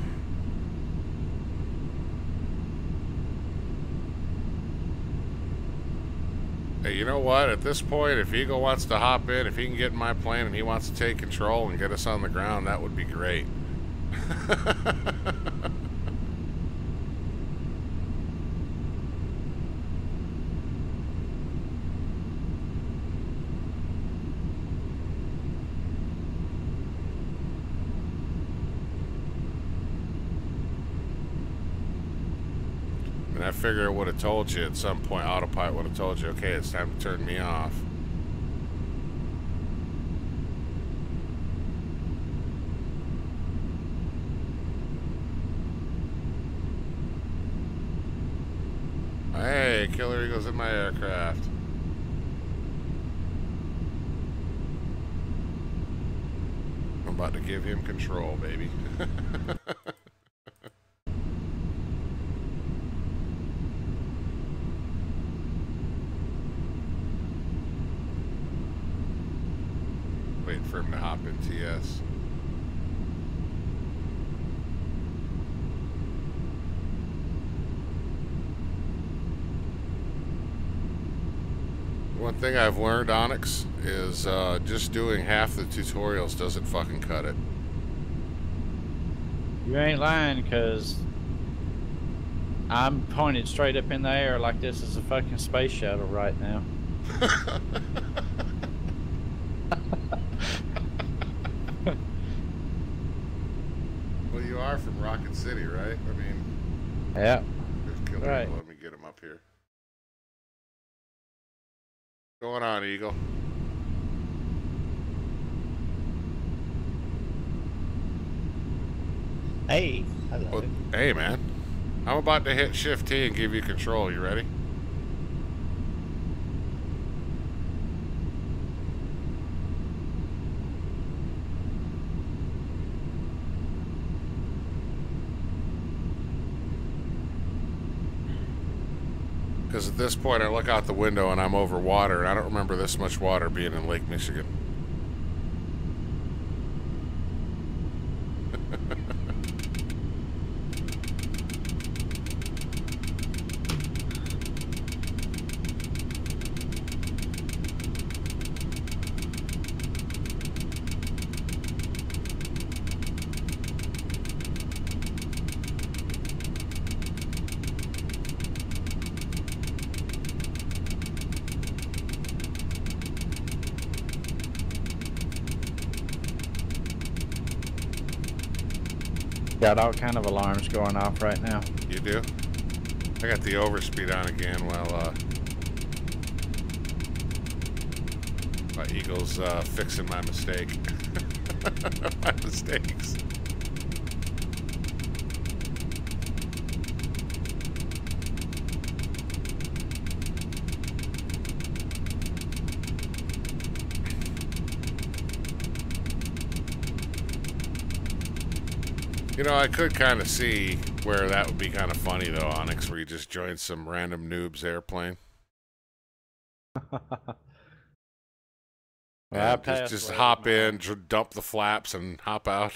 Hey, you know what? At this point, if Eagle wants to hop in, if he can get in my plane and he wants to take control and get us on the ground, that would be great. I figure I would have told you at some point, Autopilot would have told you, okay, it's time to turn me off. Hey, Killer Eagle's in my aircraft. I'm about to give him control, baby. Waiting for him to hop in TS. One thing I've learned, Onyx, is just doing half the tutorials doesn't fucking cut it. You ain't lying, because I'm pointed straight up in the air like this is a fucking space shuttle right now. Well, you are from Rocket City, right? I mean, yeah. Right. Let me get him up here. What's going on, Eagle? Hey, hello. Well, hey, man. I'm about to hit Shift T and give you control. You ready? Because at this point I look out the window and I'm over water, and I don't remember this much water being in Lake Michigan. Got all kind of alarms going off right now. You do? I got the overspeed on again while Eagle's fixing my mistake. My mistakes. You know, I could kind of see where that would be kind of funny, though, Onyx, where you just join some random noob's airplane. Well, just hop in, dump the flaps, and hop out.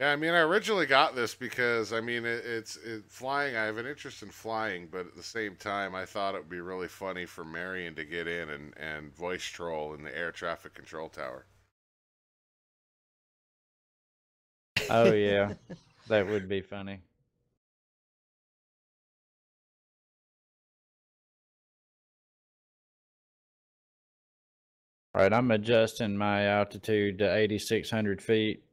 Yeah, I mean, I originally got this because, I mean, it's flying. I have an interest in flying, but at the same time, I thought it would be really funny for Marion to get in and voice troll in the air traffic control tower. Oh, yeah. That would be funny. All right, I'm adjusting my altitude to 8,600 feet.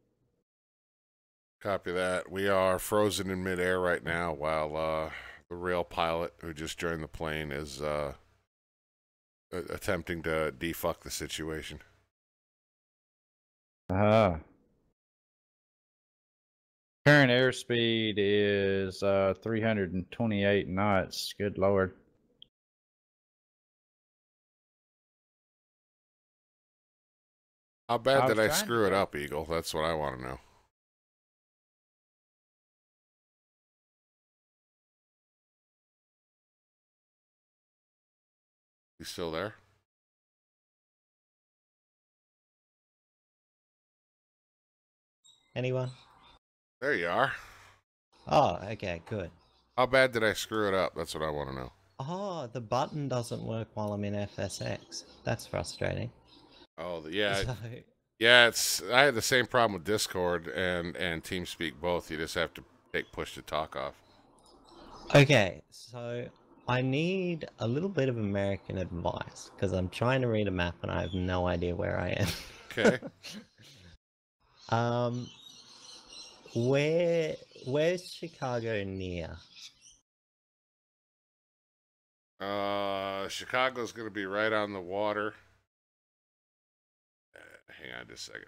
Copy that. We are frozen in midair right now while the rail pilot who just joined the plane is attempting to defuck the situation. Current airspeed is 328 knots. Good Lord. How bad did I screw it up, Eagle? That's what I want to know. You still there? Anyone? There you are. Oh, okay, good. How bad did I screw it up? That's what I want to know. Oh, the button doesn't work while I'm in FSX. That's frustrating. Oh, yeah. So, yeah, I had the same problem with Discord and TeamSpeak both. You just have to take push to talk off. okay, so I need a little bit of American advice because I'm trying to read a map and I have no idea where I am. Okay. Where's Chicago near? Chicago's going to be right on the water. Hang on just a second.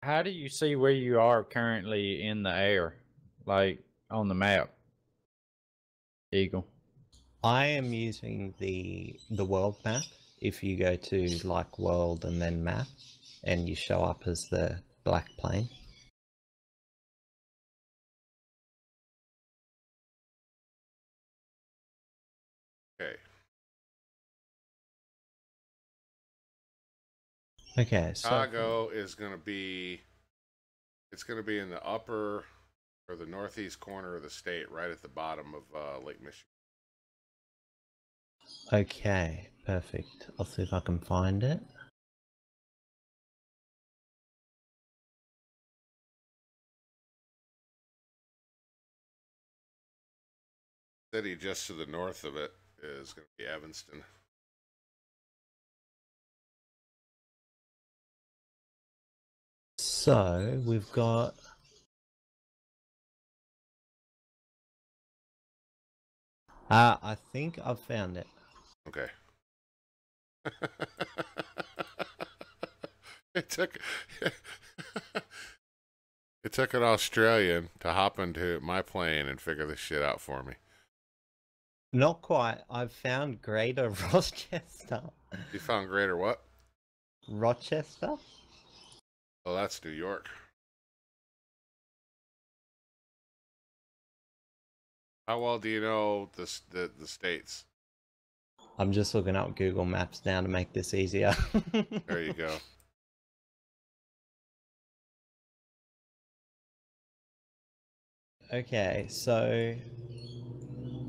How do you see where you are currently in the air, like on the map, Eagle? I am using the world map. If you go to like world and then map, and you show up as the black plane. Okay. Okay, so Chicago is going to be, it's going to be in the upper or the northeast corner of the state, right at the bottom of Lake Michigan. okay, perfect. I'll see if I can find it. City just to the north of it is going to be Evanston. So we've got I think I've found it. Okay. It took it took an Australian to hop into my plane and figure this shit out for me. Not quite. I've found Greater Rochester. You found Greater what? Rochester? Oh, that's New York. How well do you know the states? I'm just looking up Google Maps now to make this easier. There you go. Okay, so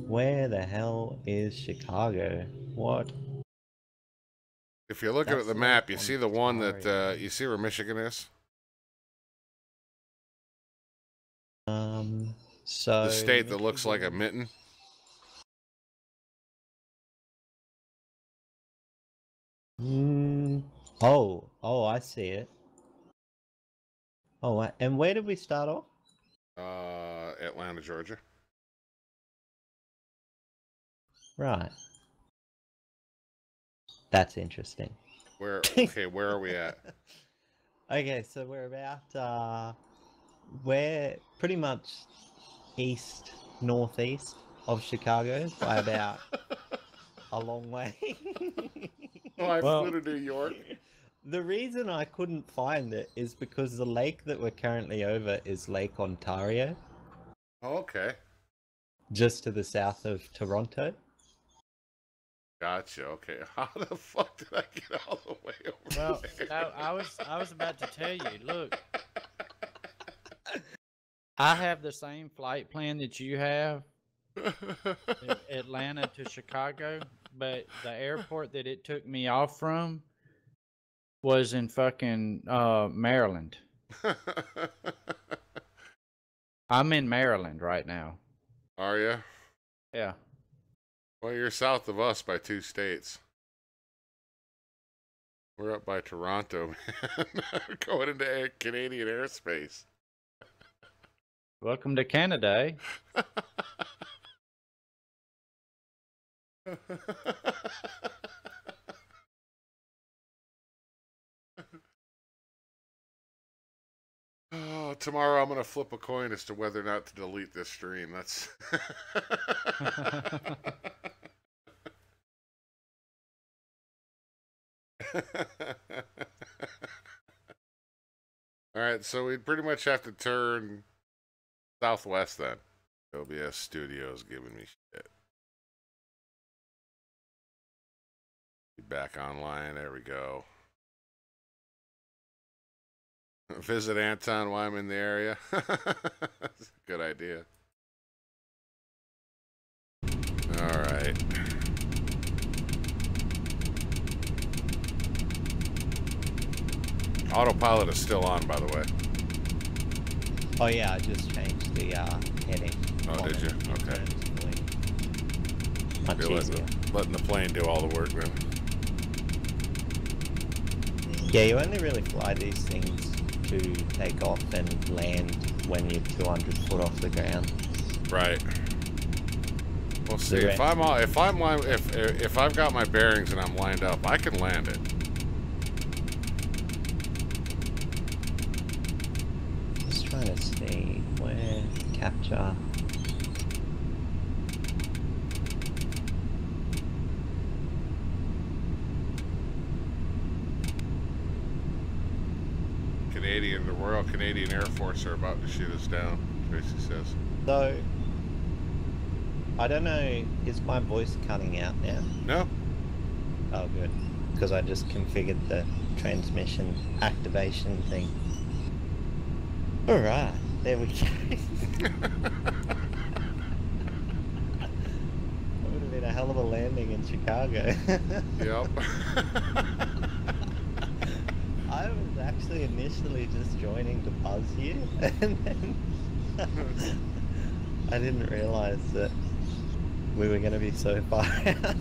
where the hell is Chicago? What? If you're looking at the That's map, like you see the one that Ontario. you see where Michigan is? So The state that looks like a mitten. Oh, I see it. Oh, and where did we start off? Atlanta, Georgia. Right. That's interesting. Okay, where are we at? Okay, so we're about we're pretty much east northeast of Chicago by about a long way. Oh, I Well- flew to New York. The reason I couldn't find it is because the lake that we're currently over is Lake Ontario, Oh, okay. just to the south of Toronto. Gotcha. Okay. How the fuck did I get all the way over Well, there? no, I was about to tell you. Look, I have the same flight plan that you have, Atlanta to Chicago, but the airport that it took me off from was in fucking Maryland. I'm in Maryland right now. Are you? Yeah. Well, you're south of us by 2 states. We're up by Toronto, man. Going into Canadian airspace. Welcome to Canada. Eh? Oh, tomorrow I'm going to flip a coin as to whether or not to delete this stream. That's... Alright, so we pretty much have to turn southwest then. OBS Studios giving me shit. Be back online, there we go. Visit Anton while I'm in the area. That's a good idea. Alright. Autopilot is still on, by the way. Oh yeah, I just changed the heading. Oh, did you? Okay. Much You're easier. letting the plane do all the work then. Yeah, you only really fly these things to take off and land when you're 200 foot off the ground. Right. We'll see. If I've got my bearings and I'm lined up, I can land it. Just trying to see where capture. The Royal Canadian Air Force are about to shoot us down, Tracy says. So, I don't know, is my voice cutting out now? No? Oh, good. Because I just configured the transmission activation thing. Alright, there we go. That would have been a hell of a landing in Chicago. Yep. I was actually initially just joining to buzz you, and then I didn't realize that we were going to be so far out.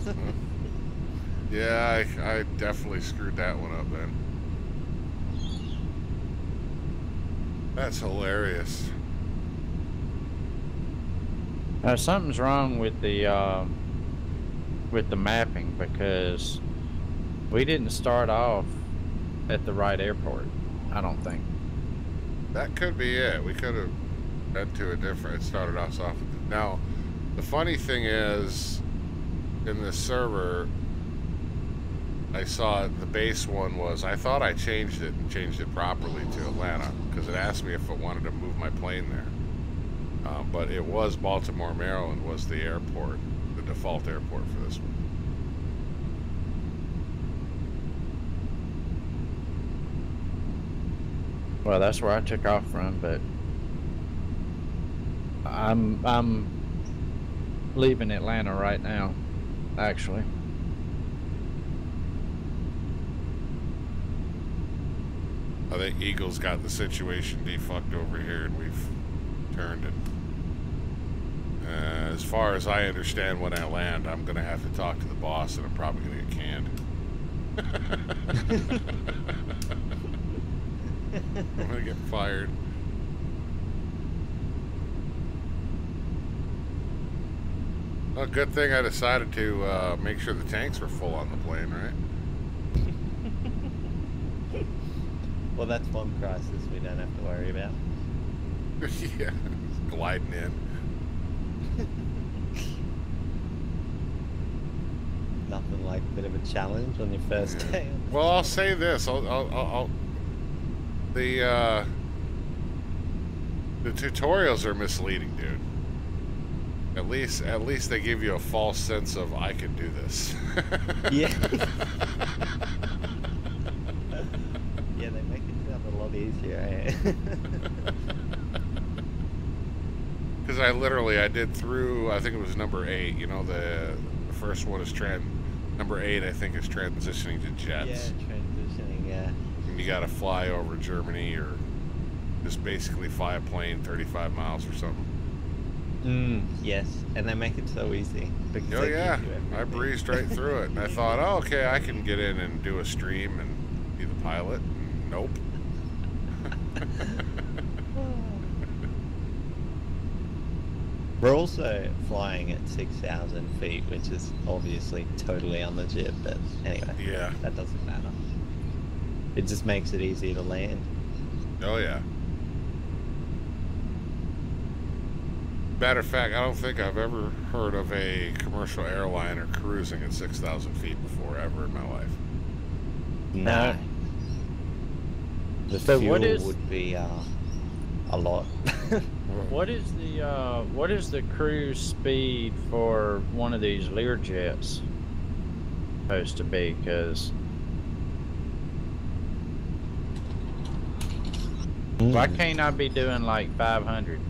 Yeah, I definitely screwed that one up then. That's hilarious. Something's wrong with the mapping because we didn't start off at the right airport, I don't think. That could be it. We could have been to a different... It started us off... Now, the funny thing is, in this server, I saw the base one was... I thought I changed it and changed it properly to Atlanta, because it asked me if it wanted to move my plane there. But it was Baltimore, Maryland was the airport, the default airport for this one. Well, that's where I took off from, but I'm leaving Atlanta right now, actually. I think Eagle's got the situation defucked over here, and we've turned it. as far as I understand, when I land, I'm going to have to talk to the boss, and I'm probably going to get canned. I'm going to get fired. Well, good thing I decided to make sure the tanks were full on the plane, right? Well, that's one crisis we don't have to worry about. Yeah, gliding in. Nothing like a bit of a challenge on your first day. Well, I'll say this: the tutorials are misleading, dude. At least they give you a false sense of I can do this. Yeah. Yeah, they make it sound a lot easier. Because I did through, I think it was number 8. You know, the first one is number 8. I think is transitioning to jets. Yeah, transitioning. Yeah. And you got to fly over Germany, or just basically fly a plane 35 miles or something. Yes, and they make it so easy. Oh yeah, I breezed right through it, and I thought, oh, okay, I can get in and do a stream and be the pilot. Nope. We're also flying at 6,000 feet, which is obviously totally unlegit, but anyway, yeah, that doesn't matter. It just makes it easier to land. Oh yeah. Matter of fact, I don't think I've ever heard of a commercial airliner cruising at 6,000 feet before, ever in my life. No. The So fuel would be a lot. What is the cruise speed for one of these Learjets supposed to be? Because why can't I be doing like 500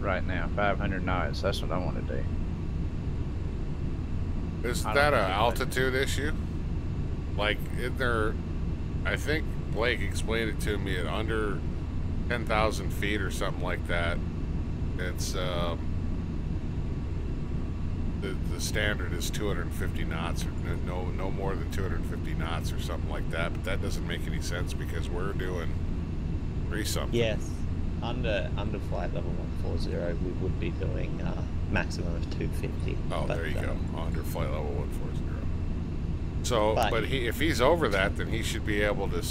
right now? 500 knots. That's what I want to do. Is that an altitude issue? Like, I think Blake explained it to me at under 10,000 feet or something like that. It's the standard is 250 knots, or no more than 250 knots or something like that. But that doesn't make any sense because we're doing 3-something. Yes, under flight level 140, we would be doing maximum of 250. Oh, but, there you go. Under flight level 140. So, but if he's over that, then he should be able to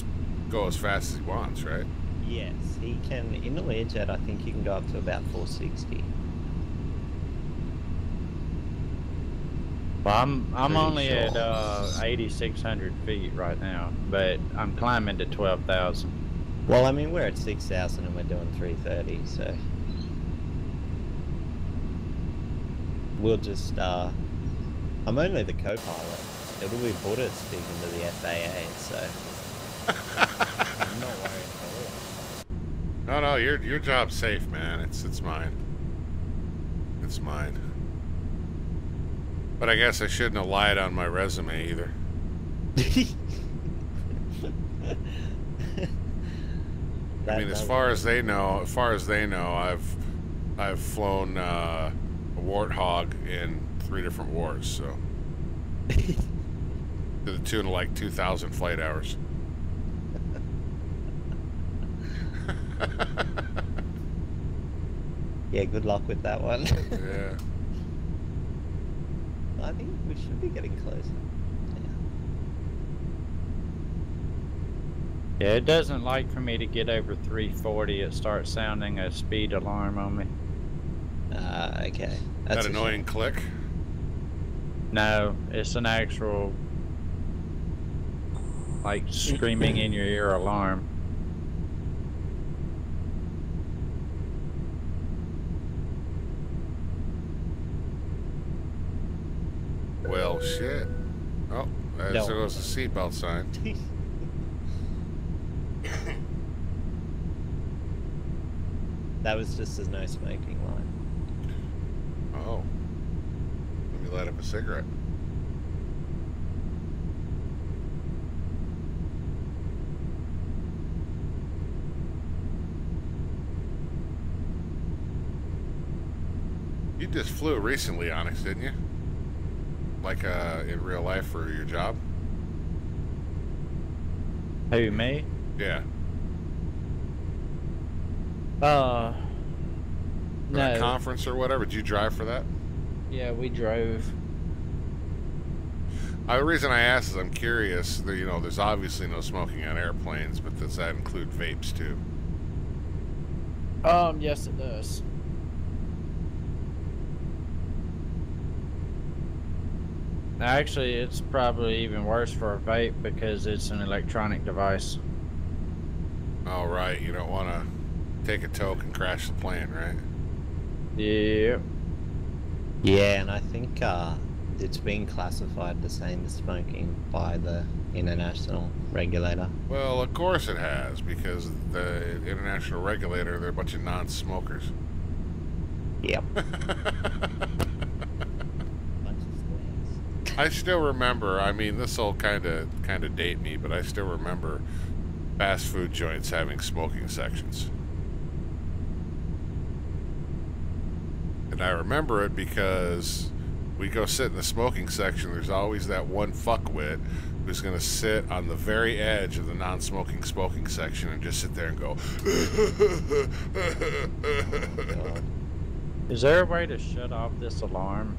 go as fast as he wants, right? Yes, he can. In the Learjet, I think you can go up to about 460. Well, I'm only at 8,600 feet right now, but I'm climbing to 12,000. Well, I mean, we're at 6,000 and we're doing 330, so we'll just. I'm only the co-pilot. It'll be Buddha speaking to the FAA, so I'm not worried at all. No, your job's safe, man. It's mine. It's mine. But I guess I shouldn't have lied on my resume either. I mean, as far as they know, I've flown a Warthog in 3 different wars, so to the tune of like 2,000 flight hours. Yeah, good luck with that one. Yeah. I think we should be getting closer. Yeah, it doesn't like for me to get over 340. It starts sounding a speed alarm on me. Okay. That annoying click? No, it's an actual, like, screaming in your ear alarm. Well, shit. Oh, there goes the seatbelt sign. That was just a no smoking line. Oh. Let me light up a cigarette. You just flew recently, Onyx, didn't you? Like in real life for your job? Who, me? Yeah. No. A conference or whatever. Did you drive for that? Yeah, we drove. The reason I ask is I'm curious. That, you know, there's obviously no smoking on airplanes, but does that include vapes too? Yes, it does. Actually, it's probably even worse for a vape because it's an electronic device. Oh, right. You don't want to take a toke and crash the plane, right? Yeah. Yeah, and I think it's being classified the same as smoking by the international regulator. Well, of course it has, because the international regulator, they're a bunch of non-smokers. Yep. I still remember, I mean, this will kind of date me, but I still remember fast food joints having smoking sections. And I remember it because we go sit in the smoking section, there's always that one fuckwit who's going to sit on the very edge of the non-smoking smoking section and just sit there and go. Is there a way to shut off this alarm?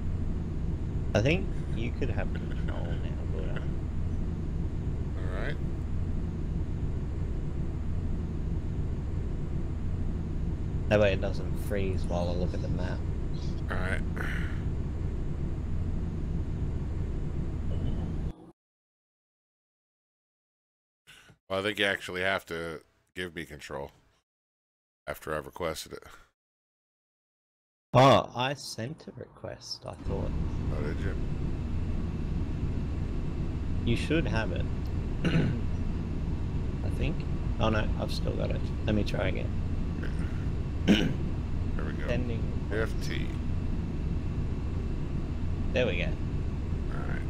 I think you could have control now, but Alright. that way it doesn't freeze while I look at the map. Alright. Well, I think you actually have to give me control after I've requested it. Oh, I sent a request, I thought. Oh, did you? You should have it. I think. Oh no, I've still got it. Let me try again. There we go. Pending. FT. There we go. Alright.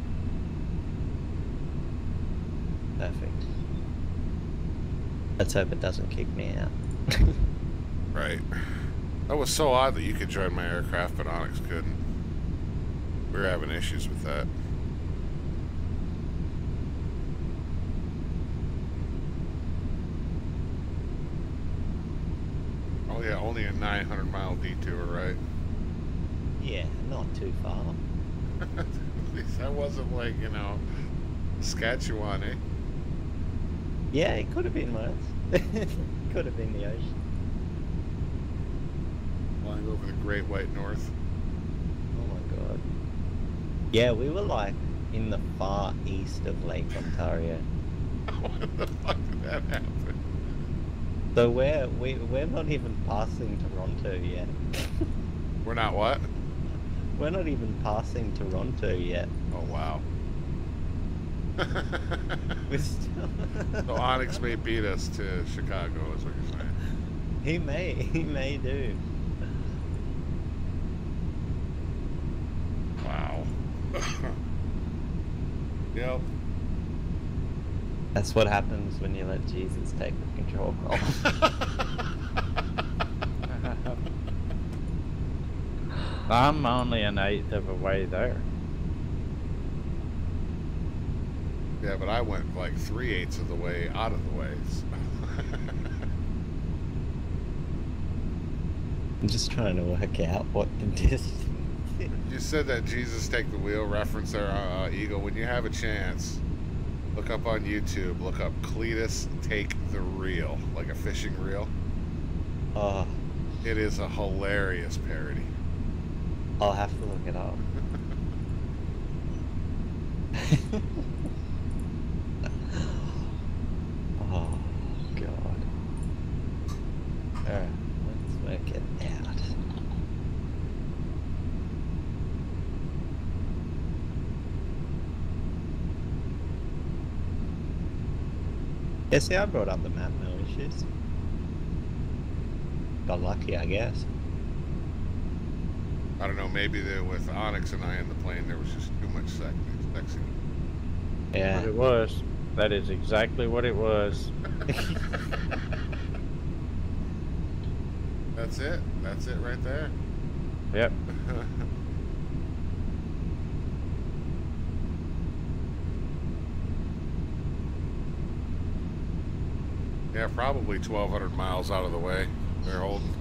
Perfect. Let's hope it doesn't kick me out. Right. That was so odd that you could join my aircraft, but Onyx couldn't. We were having issues with that. Oh yeah, only a 900-mile detour, right? Yeah, not too far. At least that wasn't like, you know, Saskatchewan, eh? Yeah, it could have been worse. Could have been the ocean. Flying over the Great White North. Oh my god. Yeah, we were like in the far east of Lake Ontario. When the fuck did that happen? So we're not even passing Toronto yet. We're not what? We're not even passing Toronto yet. Oh wow. We're still... So Onyx may beat us to Chicago, is what you're saying. He may do. Wow. Yep. That's what happens when you let Jesus take the control. I'm only an eighth of a way there. Yeah, but I went like 3/8 of the way out of the way. I'm just trying to work out what the distance is. You said that Jesus take the wheel reference there, Eagle. When you have a chance, look up on YouTube, look up Cletus take the reel, like a fishing reel. Oh, It is a hilarious parody. I'll have to look it up. Oh, God. Alright, let's work it out. Yeah, see, I brought up the map, no issues. Got lucky, I guess. I don't know, maybe with Onyx and I in the plane, there was just too much sexing. Yeah. What it was. That is exactly what it was. That's it. That's it right there. Yep. Yeah, probably 1,200 miles out of the way. They're holding.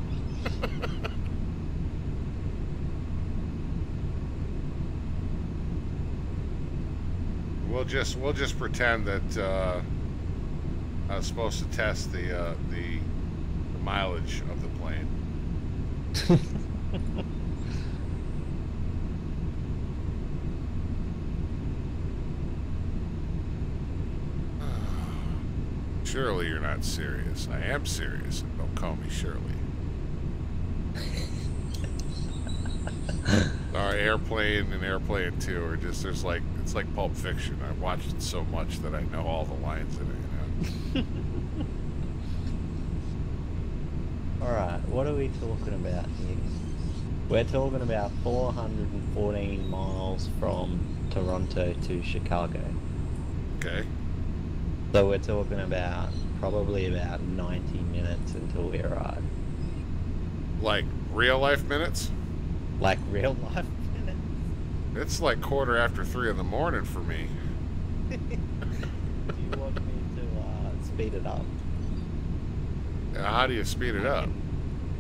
We'll just pretend that I was supposed to test the mileage of the plane. Surely you're not serious. I am serious, and don't call me Shirley. Our Airplane and Airplane 2 are just, it's like Pulp Fiction. I've watched it so much that I know all the lines in it, you know? Alright, what are we talking about here? We're talking about 414 miles from Toronto to Chicago. Okay. So we're talking about probably about 90 minutes until we arrive. Like real life minutes? Like real life minutes? It's like 3:15 in the morning for me. Do you want me to speed it up? How do you speed it up?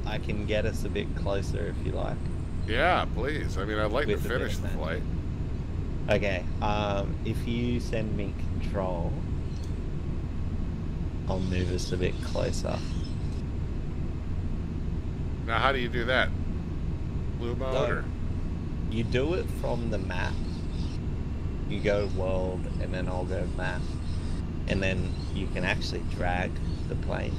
I can get us a bit closer if you like. Yeah, please. I mean, I'd like to finish the flight. Okay, if you send me control, I'll move us a bit closer. Now, how do you do that? Blue mode or? You do it from the map. You go world, and then I'll go map. And then you can actually drag the plane.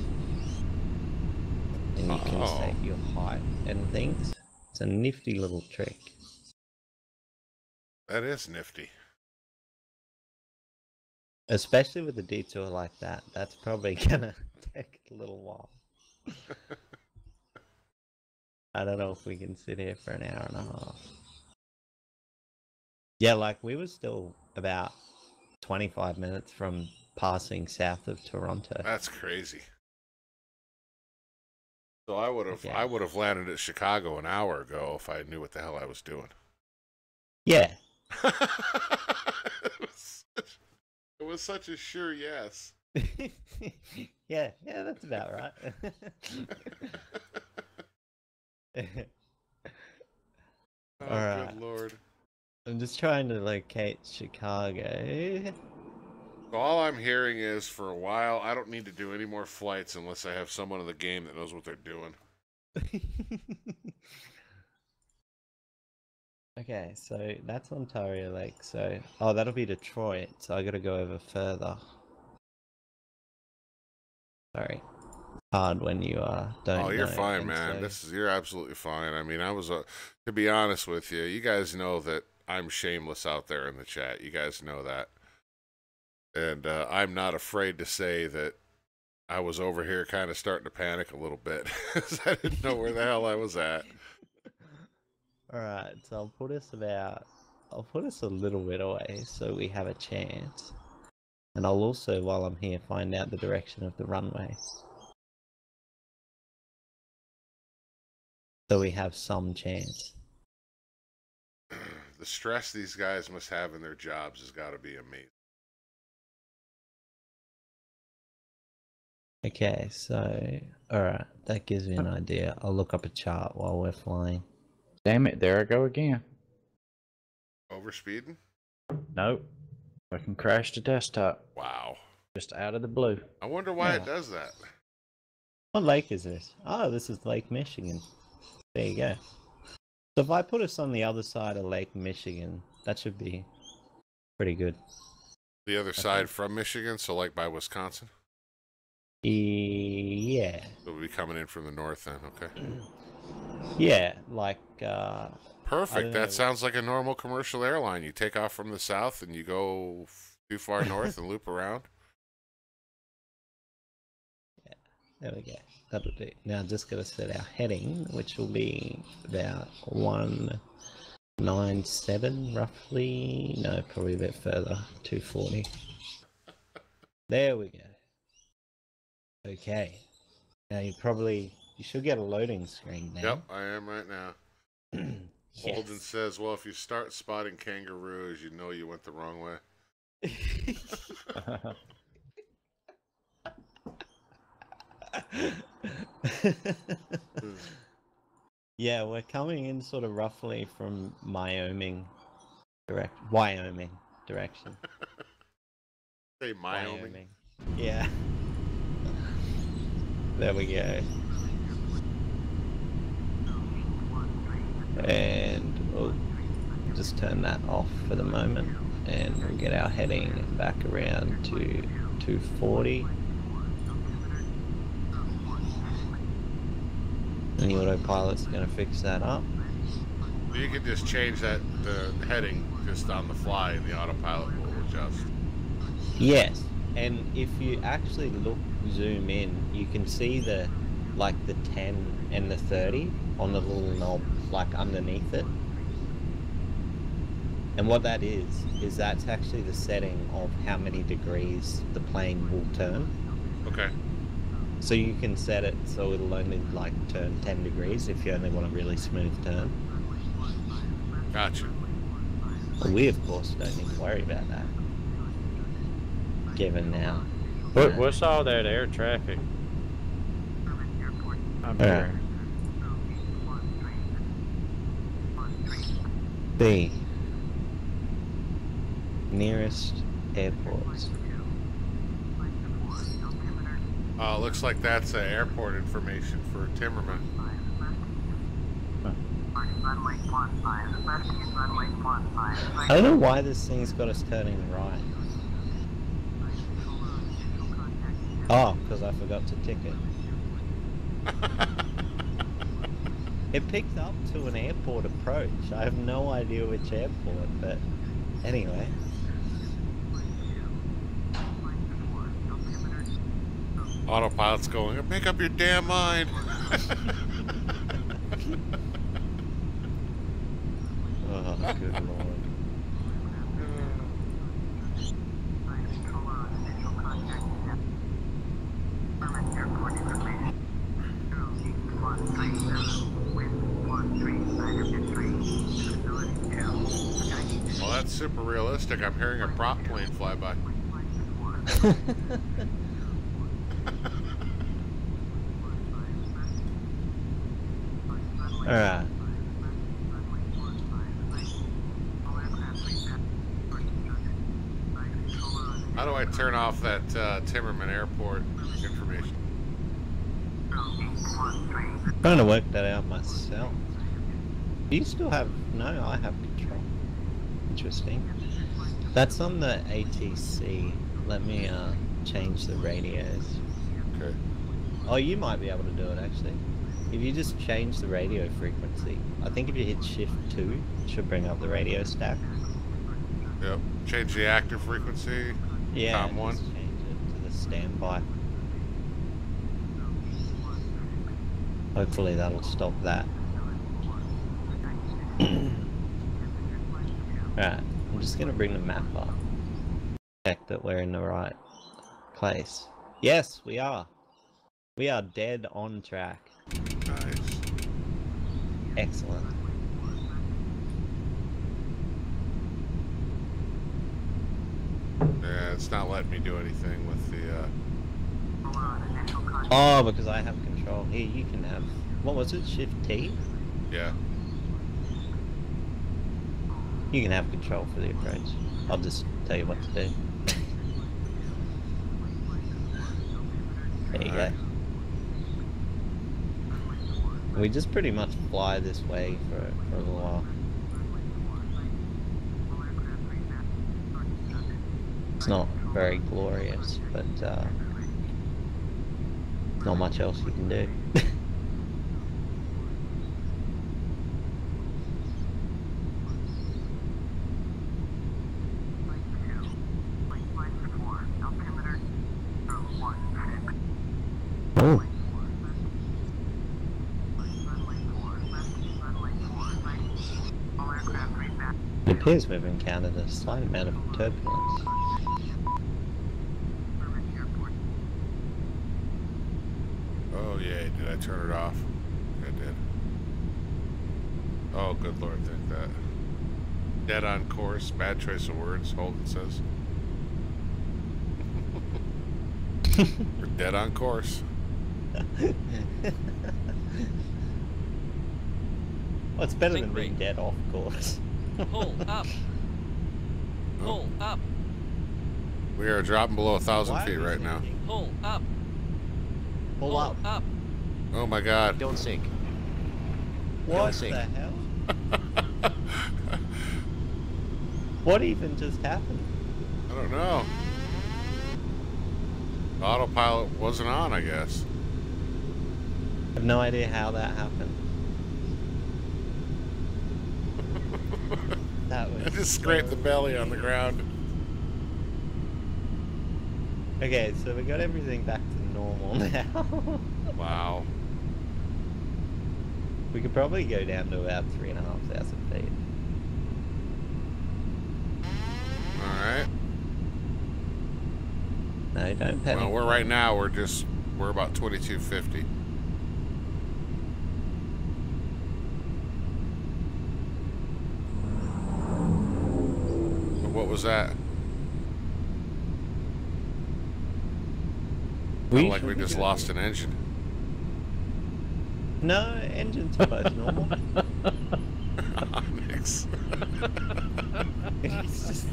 And you can set your height and things. It's a nifty little trick. That is nifty. Especially with a detour like that. That's probably gonna take a little while. I don't know if we can sit here for an hour and a half. Yeah, like we were still about 25 minutes from passing south of Toronto. That's crazy. So I would have landed at Chicago an hour ago if I knew what the hell I was doing. Yeah. It was such a sure yes. yeah, that's about right. Oh, alright. Good lord. I'm just trying to locate Chicago. So all I'm hearing is, for a while, I don't need to do any more flights unless I have someone in the game that knows what they're doing. Okay, so that's Ontario Lake, so... Oh, that'll be Detroit, so I gotta go over further. Sorry. Hard when you don't Oh, you're know, fine, man. so... You're absolutely fine. I mean, to be honest with you, you guys know that I'm shameless out there in the chat. You guys know that. And I'm not afraid to say that I was over here kind of starting to panic a little bit because I didn't know where the hell I was at. Alright, so I'll put us a little bit away so we have a chance. And I'll also, while I'm here, find out the direction of the runways. So we have some chance. The stress these guys must have in their jobs has got to be amazing. Okay, so, alright, that gives me an idea. I'll look up a chart while we're flying. Damn it, there I go again. Overspeeding? Nope. I can crash the desktop. Wow. Just out of the blue. I wonder why it does that. What lake is this? Oh, this is Lake Michigan. There you go. So if I put us on the other side of Lake Michigan, that should be pretty good. The other side from Michigan, so like by Wisconsin? Yeah. So we'll be coming in from the north then, okay. Yeah, like, Perfect. That sounds like a normal commercial airline. You take off from the south and you go too far north and loop around. Yeah, there we go. That'll do. Now just gotta set our heading, which will be about 197 roughly. No, probably a bit further. 240. There we go. Okay. Now you should get a loading screen now. Yep, I am right now. Holden says, well, if you start spotting kangaroos, you know you went the wrong way. Yeah, we're coming in sort of roughly from Wyoming direction. Say Wyoming. Yeah. There we go. And we'll just turn that off for the moment, and we'll get our heading back around to 240. And the autopilot's going to fix that up. You can just change the heading just on the fly, and the autopilot will adjust. Yes, and if you actually zoom in, you can see the 10 and the 30 on the little knob, underneath it. And what that is that's actually the setting of how many degrees the plane will turn. Okay. So you can set it so it'll only turn 10 degrees if you only want a really smooth turn. Gotcha. But we of course don't need to worry about that. Given now. What's all that air traffic? I'm here. The nearest airports. Looks like that's airport information for Timmerman. I don't know why this thing's got us turning right. Oh, because I forgot to tick it. It picked up to an airport approach. I have no idea which airport, but anyway. Autopilot's going, make up your damn mind. Oh, good lord. Well, that's super realistic. I'm hearing a prop plane fly by. Alright. How do I turn off that Timmerman Airport information? I'm trying to work that out myself. Do you still have... No, I have control. Interesting. That's on the ATC. Let me change the radios. Okay. Oh, you might be able to do it actually. If you just change the radio frequency, I think if you hit shift 2, it should bring up the radio stack. Yep. Change the active frequency. Yeah, COM 1. just change it to the standby. Hopefully that'll stop that. Alright, I'm just gonna bring the map up. Check that we're in the right place. Yes, we are. We are dead on track. Nice. Excellent. Yeah, it's not letting me do anything with the... Oh, because I have control. Here, you can have... What was it? Shift T? Yeah. You can have control for the approach. I'll just tell you what to do. There you go. We just pretty much fly this way for a little while. It's not very glorious, but not much else you can do. Oh. It appears we've encountered a slight amount of turbulence. Oh yeah, did I turn it off? I did. Oh, good Lord, think that. Dead on course. Bad choice of words, Holden says. We're dead on course. Well, it's better Think than being rate. dead off course. Pull up. Pull up. We are dropping below 1,000 Why feet are we right now. sinking? Pull up. Pull up. Up. Oh my God. Don't sink. What sink. the hell? What even just happened? I don't know. Autopilot wasn't on, I guess. I have no idea how that happened. That was I just scraped the belly on the ground. Okay, so we got everything back to normal now. Wow. We could probably go down to about 3,500 feet. Alright. No, don't panic. Well, we're right now, we're about 2250. What was that? Sounded like we just lost an engine. No, engine too much normal. Onyx. It's just...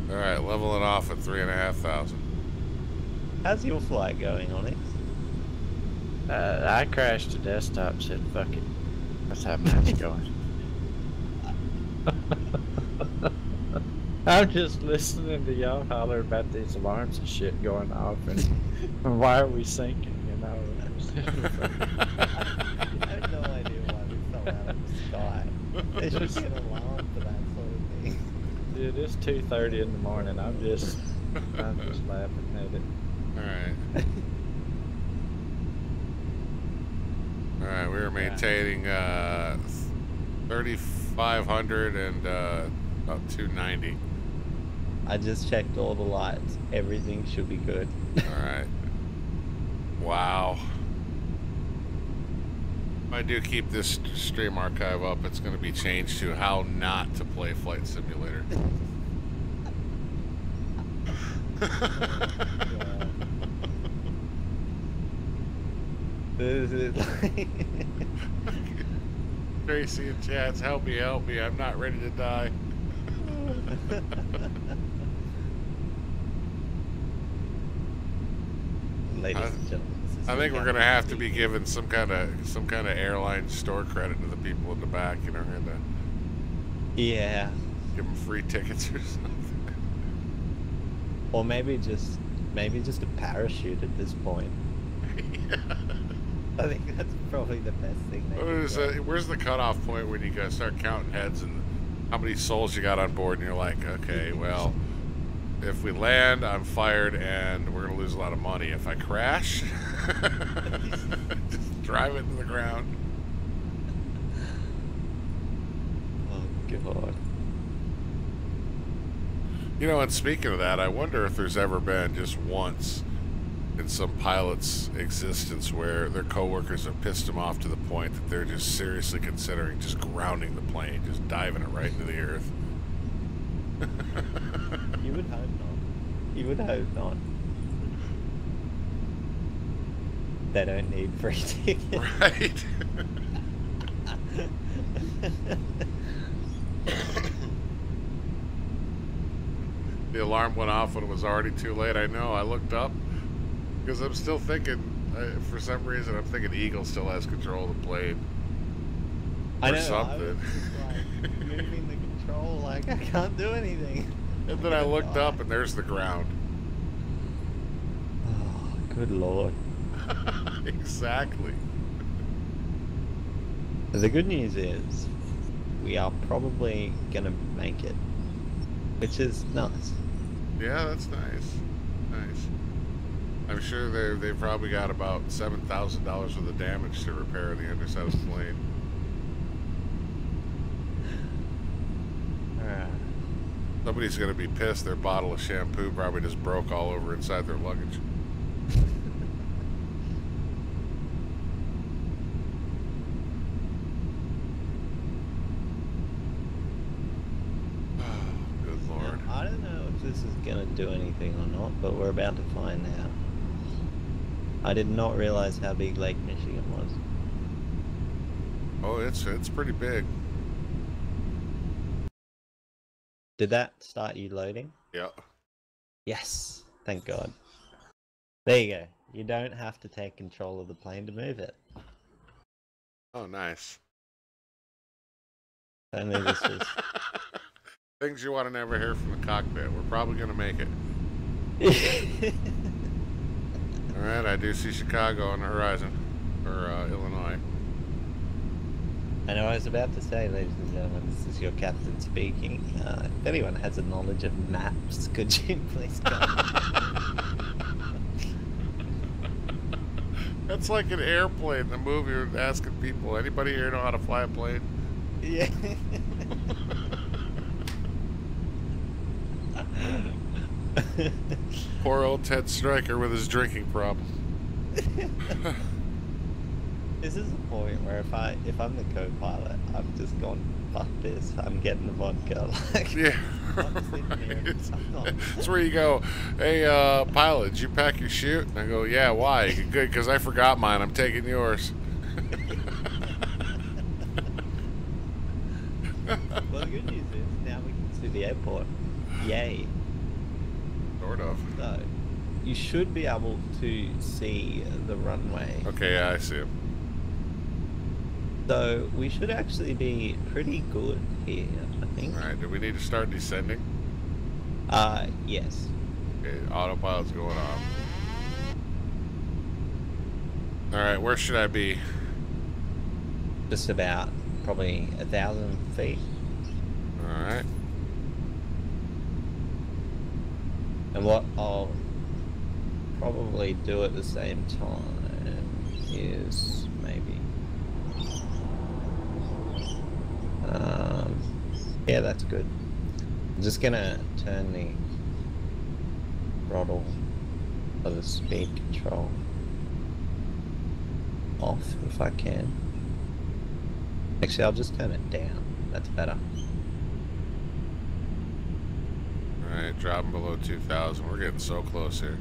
Alright, leveling off at 3,500. How's your flight going, Onyx? I crashed the desktop, said fuck it. That's how mine's going. I'm just listening to y'all holler about these alarms and shit going off and why are we sinking, you know? I have no idea why we fell out of the sky. There should be an alarm for that sort of thing. Dude, it's 2:30 in the morning. I'm just laughing at it. Alright. Alright, we were maintaining 3,500 and about 290. I just checked all the lights. Everything should be good. Alright. Wow. If I do keep this stream archive up, it's going to be changed to how not to play Flight Simulator. This is like... Tracy and Chats, help me, I'm not ready to die. Ladies and gentlemen, this is I think your we're gonna have to captain be given some kind of airline store credit to the people in the back, you know, and Yeah. give them free tickets or something. Or maybe just a parachute at this point. Yeah. I think that's probably the best thing they can do. Where's the cutoff point when you guys start counting heads and how many souls you got on board, and you're like, okay, well, if we land, I'm fired, and we're gonna lose a lot of money. If I crash, just drive it into the ground. Oh God. You know, and speaking of that, I wonder if there's ever been just once in some pilot's existence where their coworkers have pissed them off to the point that they're just seriously considering just grounding the plane, just diving it right into the earth. You would hope not. You would hope not. They don't need free tickets. Right. The alarm went off when it was already too late. I know. I looked up because I'm still thinking, for some reason, I'm thinking Eagle still has control of the plane. I Or know. something. I was just like moving the control like I can't do anything. And then I looked up and there's the ground. Oh, good Lord. Exactly. The good news is we are probably gonna make it, which is nice. Yeah, that's nice. Nice. I'm sure they've probably got about $7,000 worth of damage to repair the underside of the plane. Alright. Somebody's gonna be pissed. Their bottle of shampoo probably just broke all over inside their luggage. gonna do anything or not, but we're about to find out. I did not realize how big Lake Michigan was. Oh, it's pretty big. Did that start you loading? Yeah. Yes, thank God. There you go. You don't have to take control of the plane to move it. Oh, nice. Only this was... Things you want to never hear from the cockpit. We're probably going to make it. All right, I do see Chicago on the horizon, or Illinois. I know, I was about to say, ladies and gentlemen, this is your captain speaking. If anyone has a knowledge of maps, could you please come? That's like an airplane in the movie. You're asking people, anybody here know how to fly a plane? Yeah. Poor old Ted Stryker with his drinking problem. This is the point where if I'm the co-pilot, I'm just going, fuck this, I'm getting the vodka. Like, Yeah. That's where you go, hey, pilot, did you pack your chute? And I go, yeah, why? Good, because I forgot mine. I'm taking yours. Well, the good news is now we can see the airport. Yay. Sort of. So, you should be able to see the runway. Okay, yeah, I see him. So, we should actually be pretty good here, I think. Alright, do we need to start descending? Yes. Okay, autopilot's going off. Alright, where should I be? Just about probably 1,000 feet. Alright. And what I'll probably do at the same time is maybe... yeah, that's good. I'm just gonna turn the throttle or the speed control off if I can. Actually, I'll just turn it down. That's better. Alright, dropping below 2,000. We're getting so close here.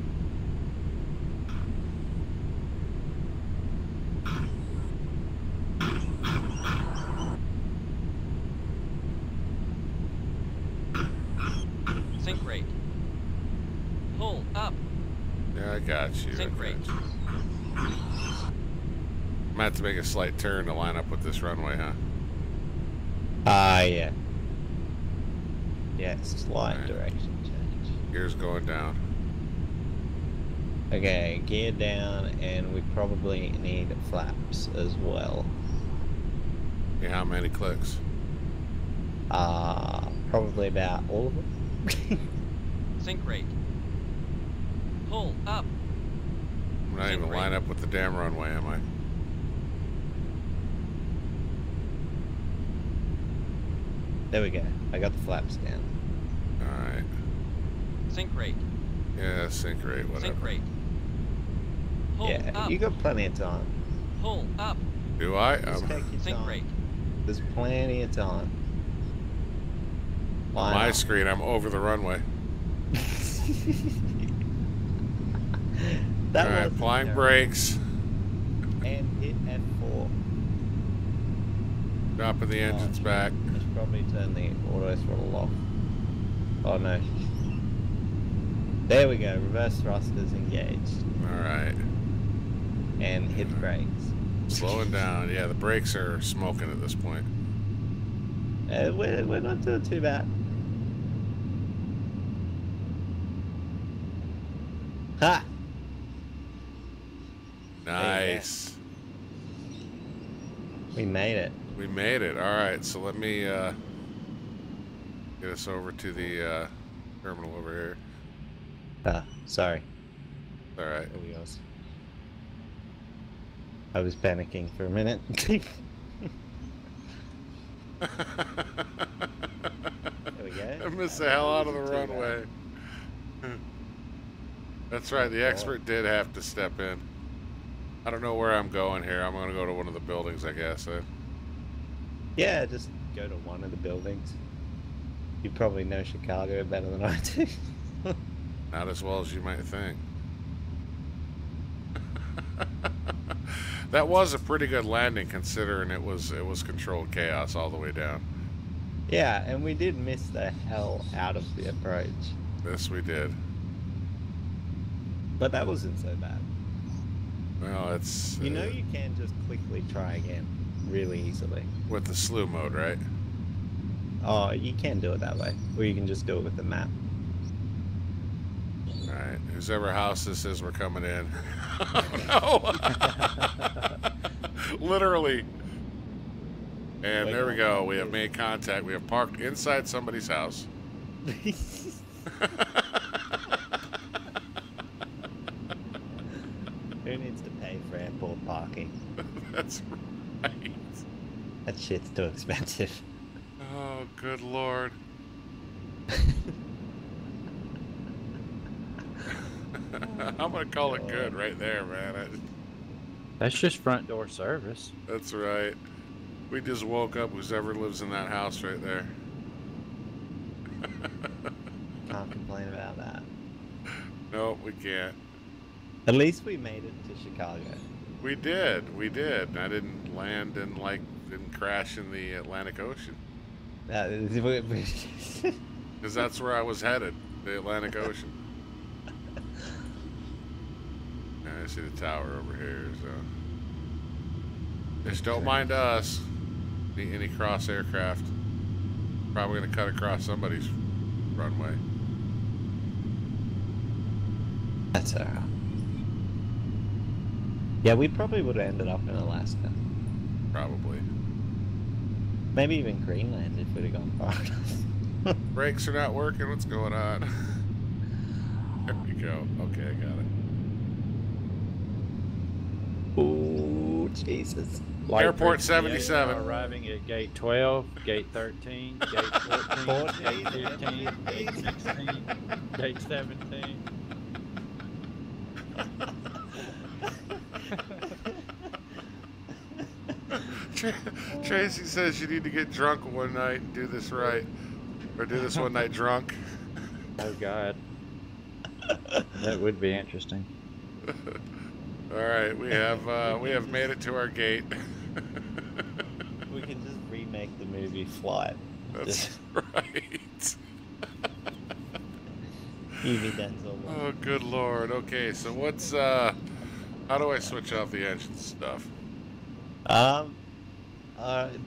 Sink rate. Pull up. Yeah, I got you. Sink rate. Might have to make a slight turn to line up with this runway, huh? Yeah. Yeah, slight Right. direction change. Gears going down. Okay, gear down, and we probably need flaps as well. Okay, how many clicks? Probably about all of them. Sink rate. Pull up. I'm not even line up with the damn runway, am I? There we go. I got the flaps down. Alright. Sink rate. Yeah, sink rate, whatever. Sink rate. Pull Yeah, up. you got plenty of time. Pull up. Do I? Just take your Sink time. rate. There's plenty of time. On my screen, I'm over the runway. That Alright, wasn't applying terrible. brakes. And hit F4. Dropping the engines back. I should probably turn the auto throttle off. Oh no. There we go. Reverse thrusters engaged. Alright. And hit the brakes. Slowing down. Yeah, the brakes are smoking at this point. We're not doing too bad. Ha! Nice. We made it. We made it. Alright, so let me get us over to the terminal over here. Sorry. Alright. There we go. I was panicking for a minute. There we go. I missed the hell out of the runway. That's right, the expert did have to step in. I don't know where I'm going here. I'm going to go to one of the buildings, I guess. Yeah, just go to one of the buildings. You probably know Chicago better than I do. Not as well as you might think. That was a pretty good landing considering it was controlled chaos all the way down. Yeah, and we did miss the hell out of the approach. This we did. But that wasn't so bad. Well, it's... You know you can just quickly try again really easily. With the slew mode, right? Oh, you can do it that way. Or you can just do it with the map. Alright, whosever house this is, we're coming in. Oh, no! Literally. And there we go. We have made contact. We have parked inside somebody's house. Who needs to pay for airport parking? That's right. That shit's too expensive. Oh, good lord. I'm gonna call it good right there, man. That's just front door service. That's right. We just woke up whoever lives in that house right there. Can't complain about that. No, we can't. At least we made it to Chicago. We did. I didn't land and didn't crash in the Atlantic Ocean. Because that's where I was headed, the Atlantic Ocean. I see the tower over here, so just don't mind us. Any cross aircraft, probably gonna cut across somebody's runway. That's alright. Yeah, we probably would have ended up in Alaska. Probably. Maybe even Greenland if we'd have gone far enough. Brakes are not working. What's going on? There we go. Okay, I got it. Oh, Jesus. Airport 77. Arriving at gate 12, gate 13, gate 14, gate 15, gate 16, gate 17. Tracy says you need to get drunk one night and do this right. Or do this one night drunk. Oh, God. That would be interesting. Alright, we have made it to our gate. We can just remake the movie Flight. That's right. Oh, good lord. Okay, so what's how do I switch off the engine stuff?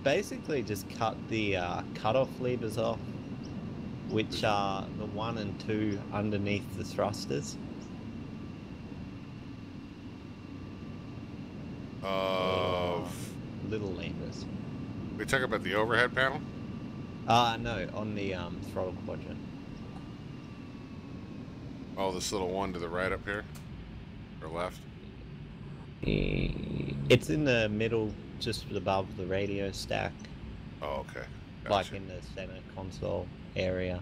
Basically just cut the cutoff levers off, which are the 1 and 2 underneath the thrusters. Little levers. We talking about the overhead panel? No, on the throttle quadrant. Oh, this little one to the right up here? Or left? It's in the middle, just above the radio stack. Oh, okay. Gotcha. Like in the center console area.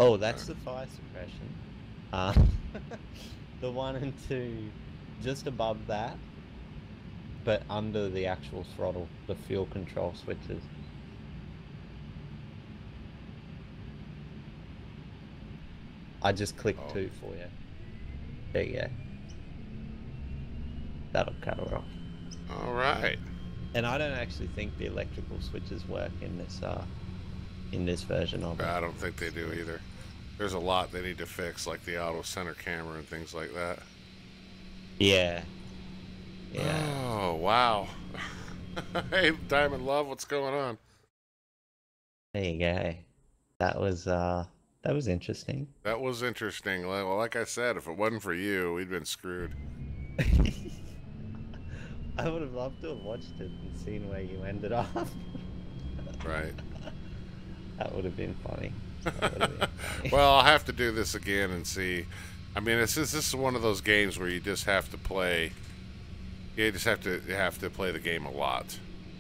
Oh, that's the fire suppression. The 1 and 2, just above that, but under the actual throttle, the fuel control switches. I just clicked 2 for you. There you go. That'll cut her off. All right. And I don't actually think the electrical switches work in this version of it. I don't think they do either. There's a lot they need to fix, like the auto center camera and things like that. Yeah. Yeah. Oh, wow. Hey, Diamond Love, what's going on? There you go. That was interesting. That was interesting. Well, like I said, if it wasn't for you, we'd been screwed. I would have loved to have watched it and seen where you ended up. Right. That would have been funny. Well, I'll have to do this again and see. I mean, this is one of those games where you just have to play. You just have to play the game a lot.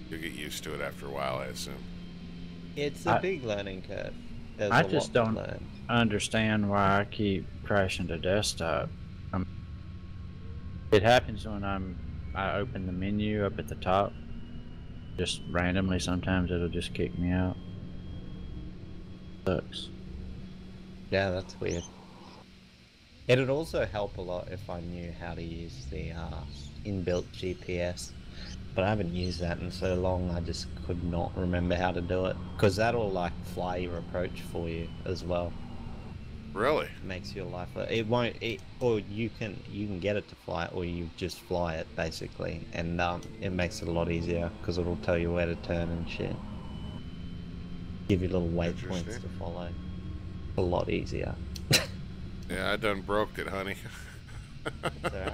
You'll get used to it after a while, I assume. It's a big learning curve. I just don't understand why I keep crashing to desktop. It happens when I open the menu up at the top. Just randomly, sometimes it'll just kick me out. Sucks. Yeah, that's weird. It'd also help a lot if I knew how to use the inbuilt GPS, but I haven't used that in so long. I just could not remember how to do it, because that'll like fly your approach for you as well. Really? Makes your life. It won't. Or you can get it to fly it, or you just fly it basically, and it makes it a lot easier because it'll tell you where to turn and shit. Give you little waypoints to follow. A lot easier. Yeah, I done broked it, honey. Alright.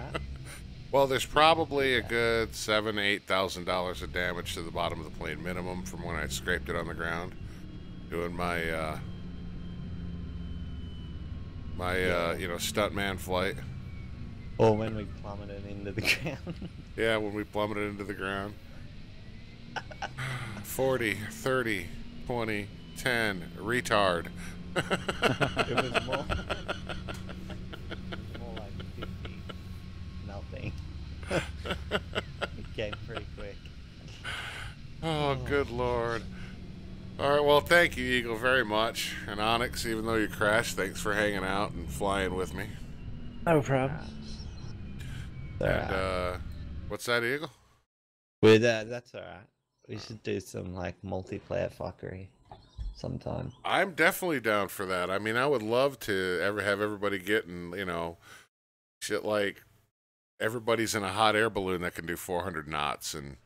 Well, there's probably a good $7,000-8,000 of damage to the bottom of the plane minimum from when I scraped it on the ground, doing my you know, stuntman flight. Or when we plummeted into the ground. Yeah, when we plummeted into the ground. 40, 30, 20, 10, retard. It was more like 50. Nothing. It came pretty quick. Oh, good lord. Alright, well, thank you, Eagle, very much. And Onyx, even though you crashed, thanks for hanging out and flying with me. No problem. And, what's that, Eagle? With that's alright. We should do some, like, multiplayer fuckery sometime. I'm definitely down for that. I mean, I would love to have everybody getting, you know, shit like everybody's in a hot air balloon that can do 400 knots and...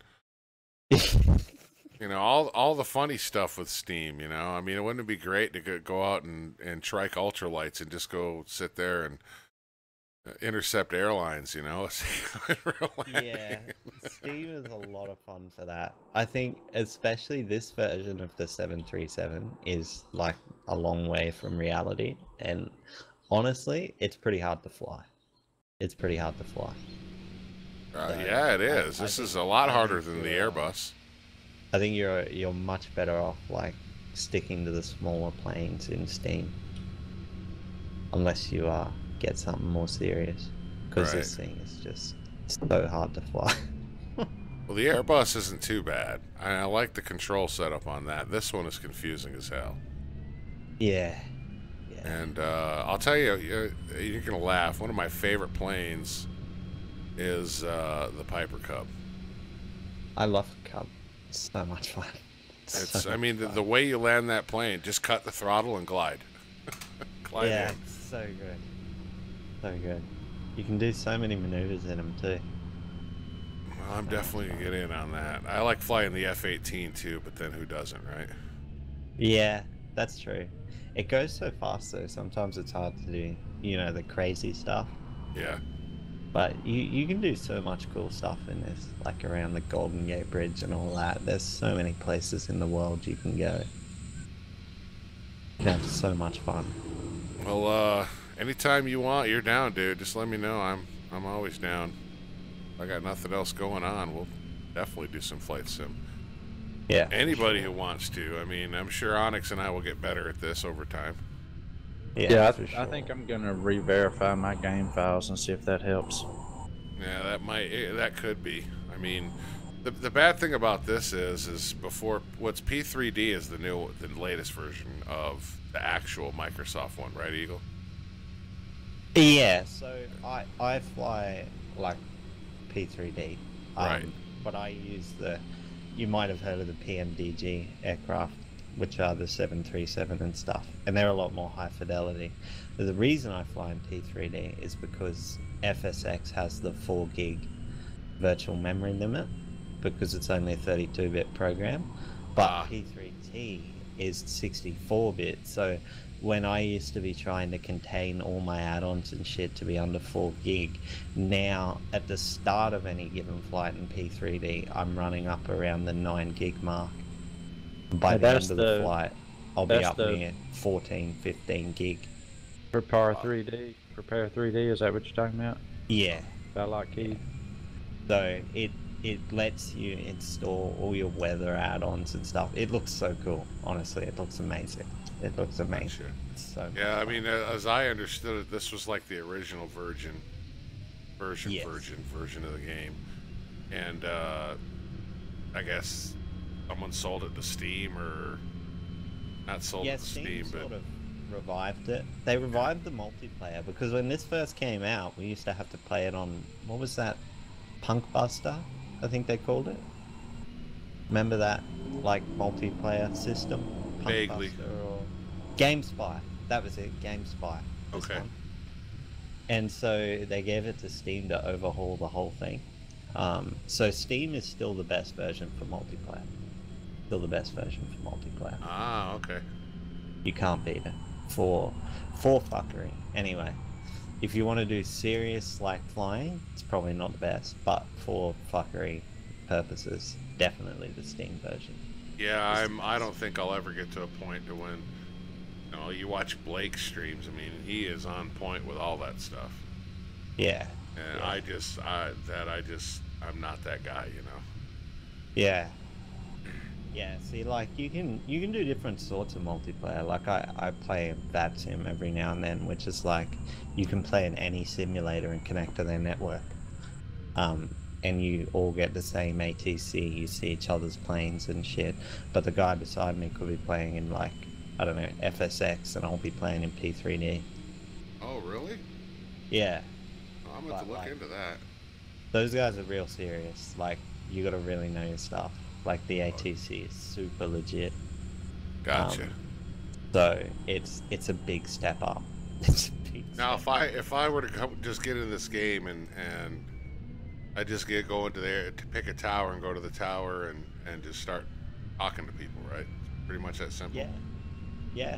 You know, all the funny stuff with Steam, you know? I mean, wouldn't it be great to go out and trike ultralights and just go sit there and intercept airlines, you know? Yeah, Steam is a lot of fun for that. I think especially this version of the 737 is like a long way from reality, and honestly, it's pretty hard to fly. It's pretty hard to fly. Yeah, it is. This is a lot harder than the Airbus. I think you're much better off like sticking to the smaller planes in Steam, unless you get something more serious, because this thing is just so hard to fly. Well, the Airbus isn't too bad. I like the control setup on that. This one is confusing as hell. Yeah. And I'll tell you, you're gonna laugh. One of my favorite planes is the Piper Cub. I love the Cub. It's so much fun. It's I mean, the way you land that plane, just cut the throttle and glide. Glide yeah, in. it's so good. So good. You can do so many maneuvers in them too. Well, I'm definitely gonna get in on that. I like flying the F-18 too, but then who doesn't, right? Yeah, that's true. It goes so fast though, sometimes it's hard to do, you know, the crazy stuff. Yeah. But you can do so much cool stuff in this, like around the Golden Gate Bridge and all that. There's so many places in the world you can go. You have so much fun. Well, anytime you want, you're down, dude. Just let me know. I'm always down. If I got nothing else going on, we'll definitely do some flight sim. Yeah. Anybody who wants to. I mean, I'm sure Onyx and I will get better at this over time. Yeah, I think I'm gonna re-verify my game files and see if that helps. Yeah, that could be. I mean, the bad thing about this is before what's P3D is the latest version of the actual Microsoft one, right, Eagle? Yeah. So I fly like P3D. Right. But I use you might have heard of the PMDG aircraft, which are the 737 and stuff, and they're a lot more high fidelity. But the reason I fly in P3D is because FSX has the 4 gig virtual memory limit, because it's only a 32-bit program, but P3T is 64-bit, so when I used to be trying to contain all my add-ons and shit to be under 4 gig, now at the start of any given flight in P3D, I'm running up around the 9 gig mark. By the end of the flight, I'll be up near 14, 15 gig. Prepare 3D. Prepare 3D, is that what you're talking about? Yeah. That lock key? So it lets you install all your weather add-ons and stuff. It looks so cool. Honestly, it looks amazing. It looks amazing. So yeah, I mean, as I understood it, this was like the original version of the game, and I guess someone sold it to Steam, or not sold it to Steam, but sort of revived it. They revived the multiplayer because when this first came out, we used to have to play it on, what was that? Punkbuster, I think they called it. Remember that, like, multiplayer system? Vaguely. Punkbuster or GameSpy. That was it, GameSpy. Okay. One. And so they gave it to Steam to overhaul the whole thing. So Steam is still the best version for multiplayer. Still the best version for multiplayer. Ah, okay. You can't beat it for fuckery. Anyway, if you want to do serious like flying, it's probably not the best, but for fuckery purposes, definitely the Steam version. Yeah, I don't think I'll ever get to a point to when, you know, you watch Blake streams. I mean, he is on point with all that stuff. Yeah. And yeah. I'm not that guy, you know. Yeah. Yeah, see, like, you can do different sorts of multiplayer. Like, I play VATSIM every now and then, which is like, you can play in any simulator and connect to their network. And you all get the same ATC, you see each other's planes and shit. But the guy beside me could be playing in, like, I don't know, FSX, and I'll be playing in P3D. Oh, really? Yeah. Oh, I'm going to look into that. Those guys are real serious. Like, you gotta really know your stuff. Like, the ATC is super legit. Gotcha. So it's a big step up. It's a big Now, step if I were to just get in this game and I just go into there to pick a tower and go to the tower and just start talking to people, right? Pretty much that simple. Yeah,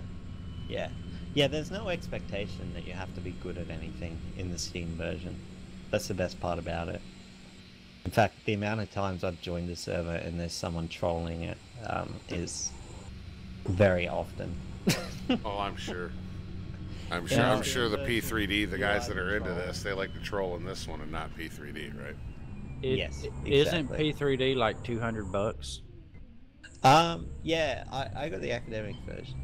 there's no expectation that you have to be good at anything in the Steam version. That's the best part about it. In fact, the amount of times I've joined a server and there's someone trolling it is very often. Oh, I'm sure. I'm sure the P3D, the guys that are into this, they like to troll in this one and not P3D, right? Yes, Isn't exactly. P3D like $200? Yeah, I got the academic version.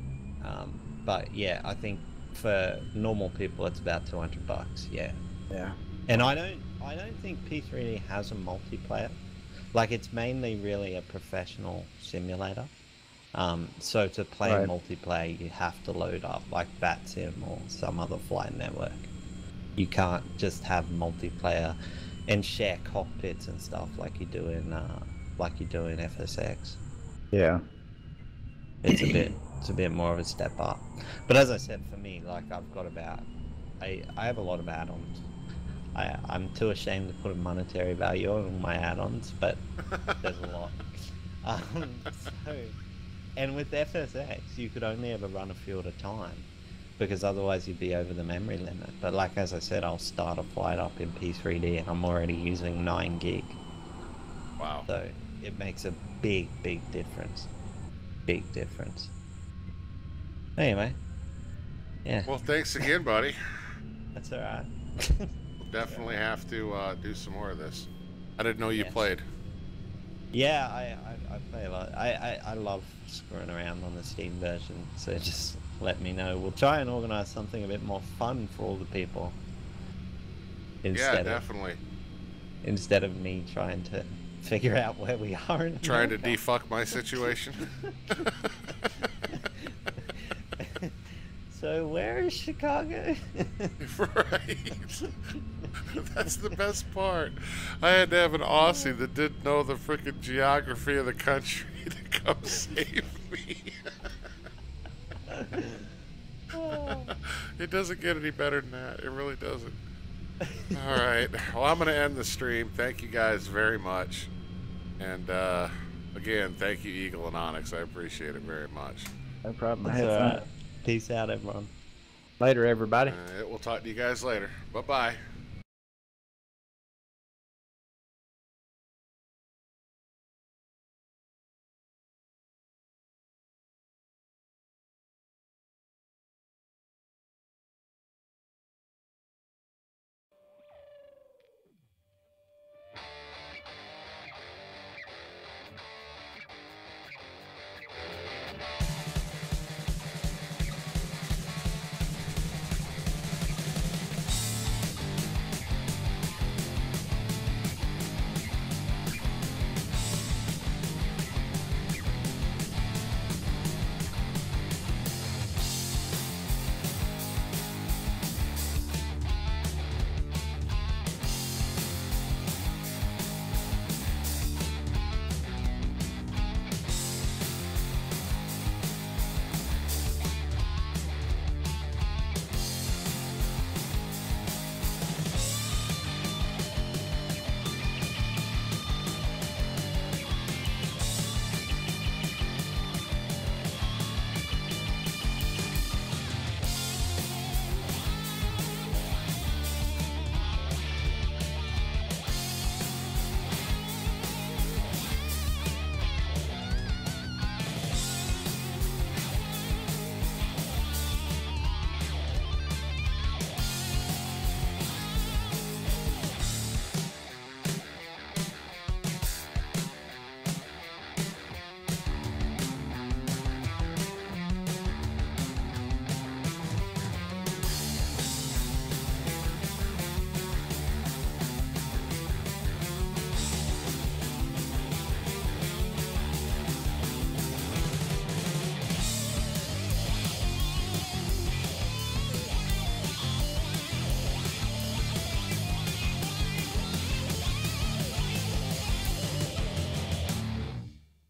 But yeah, I think for normal people it's about $200. Yeah. Yeah. And I don't think P3D has a multiplayer. Like, it's mainly really a professional simulator. So to play multiplayer, you have to load up like VATSIM or some other flight network. You can't just have multiplayer and share cockpits and stuff like you do in FSX. Yeah. It's a bit more of a step up. But as I said, for me, like, I have a lot of add-ons. I'm too ashamed to put a monetary value on my add-ons, but there's a lot. And with FSX, you could only ever run a few at a time, because otherwise you'd be over the memory limit. But like, as I said, I'll start a flight up in P3D and I'm already using 9 gig. Wow. So it makes a big difference. Big difference. Anyway. Yeah. Well, thanks again, buddy. That's alright. We'll definitely have to do some more of this. I didn't know you played. Yeah, I play a lot. I love screwing around on the Steam version, so just let me know. We'll try and organize something a bit more fun for all the people. Definitely. Instead of me trying to figure out where we are in Trying to America. defuck my situation. So where is Chicago? Right. That's the best part. I had to have an Aussie that didn't know the freaking geography of the country to come save me. It doesn't get any better than that. It really doesn't. All right. Well, I'm going to end the stream. Thank you guys very much. And again, thank you, Eagle and Onyx. I appreciate it very much. No problem. Peace out, everyone. Later, everybody. We'll talk to you guys later. Bye-bye.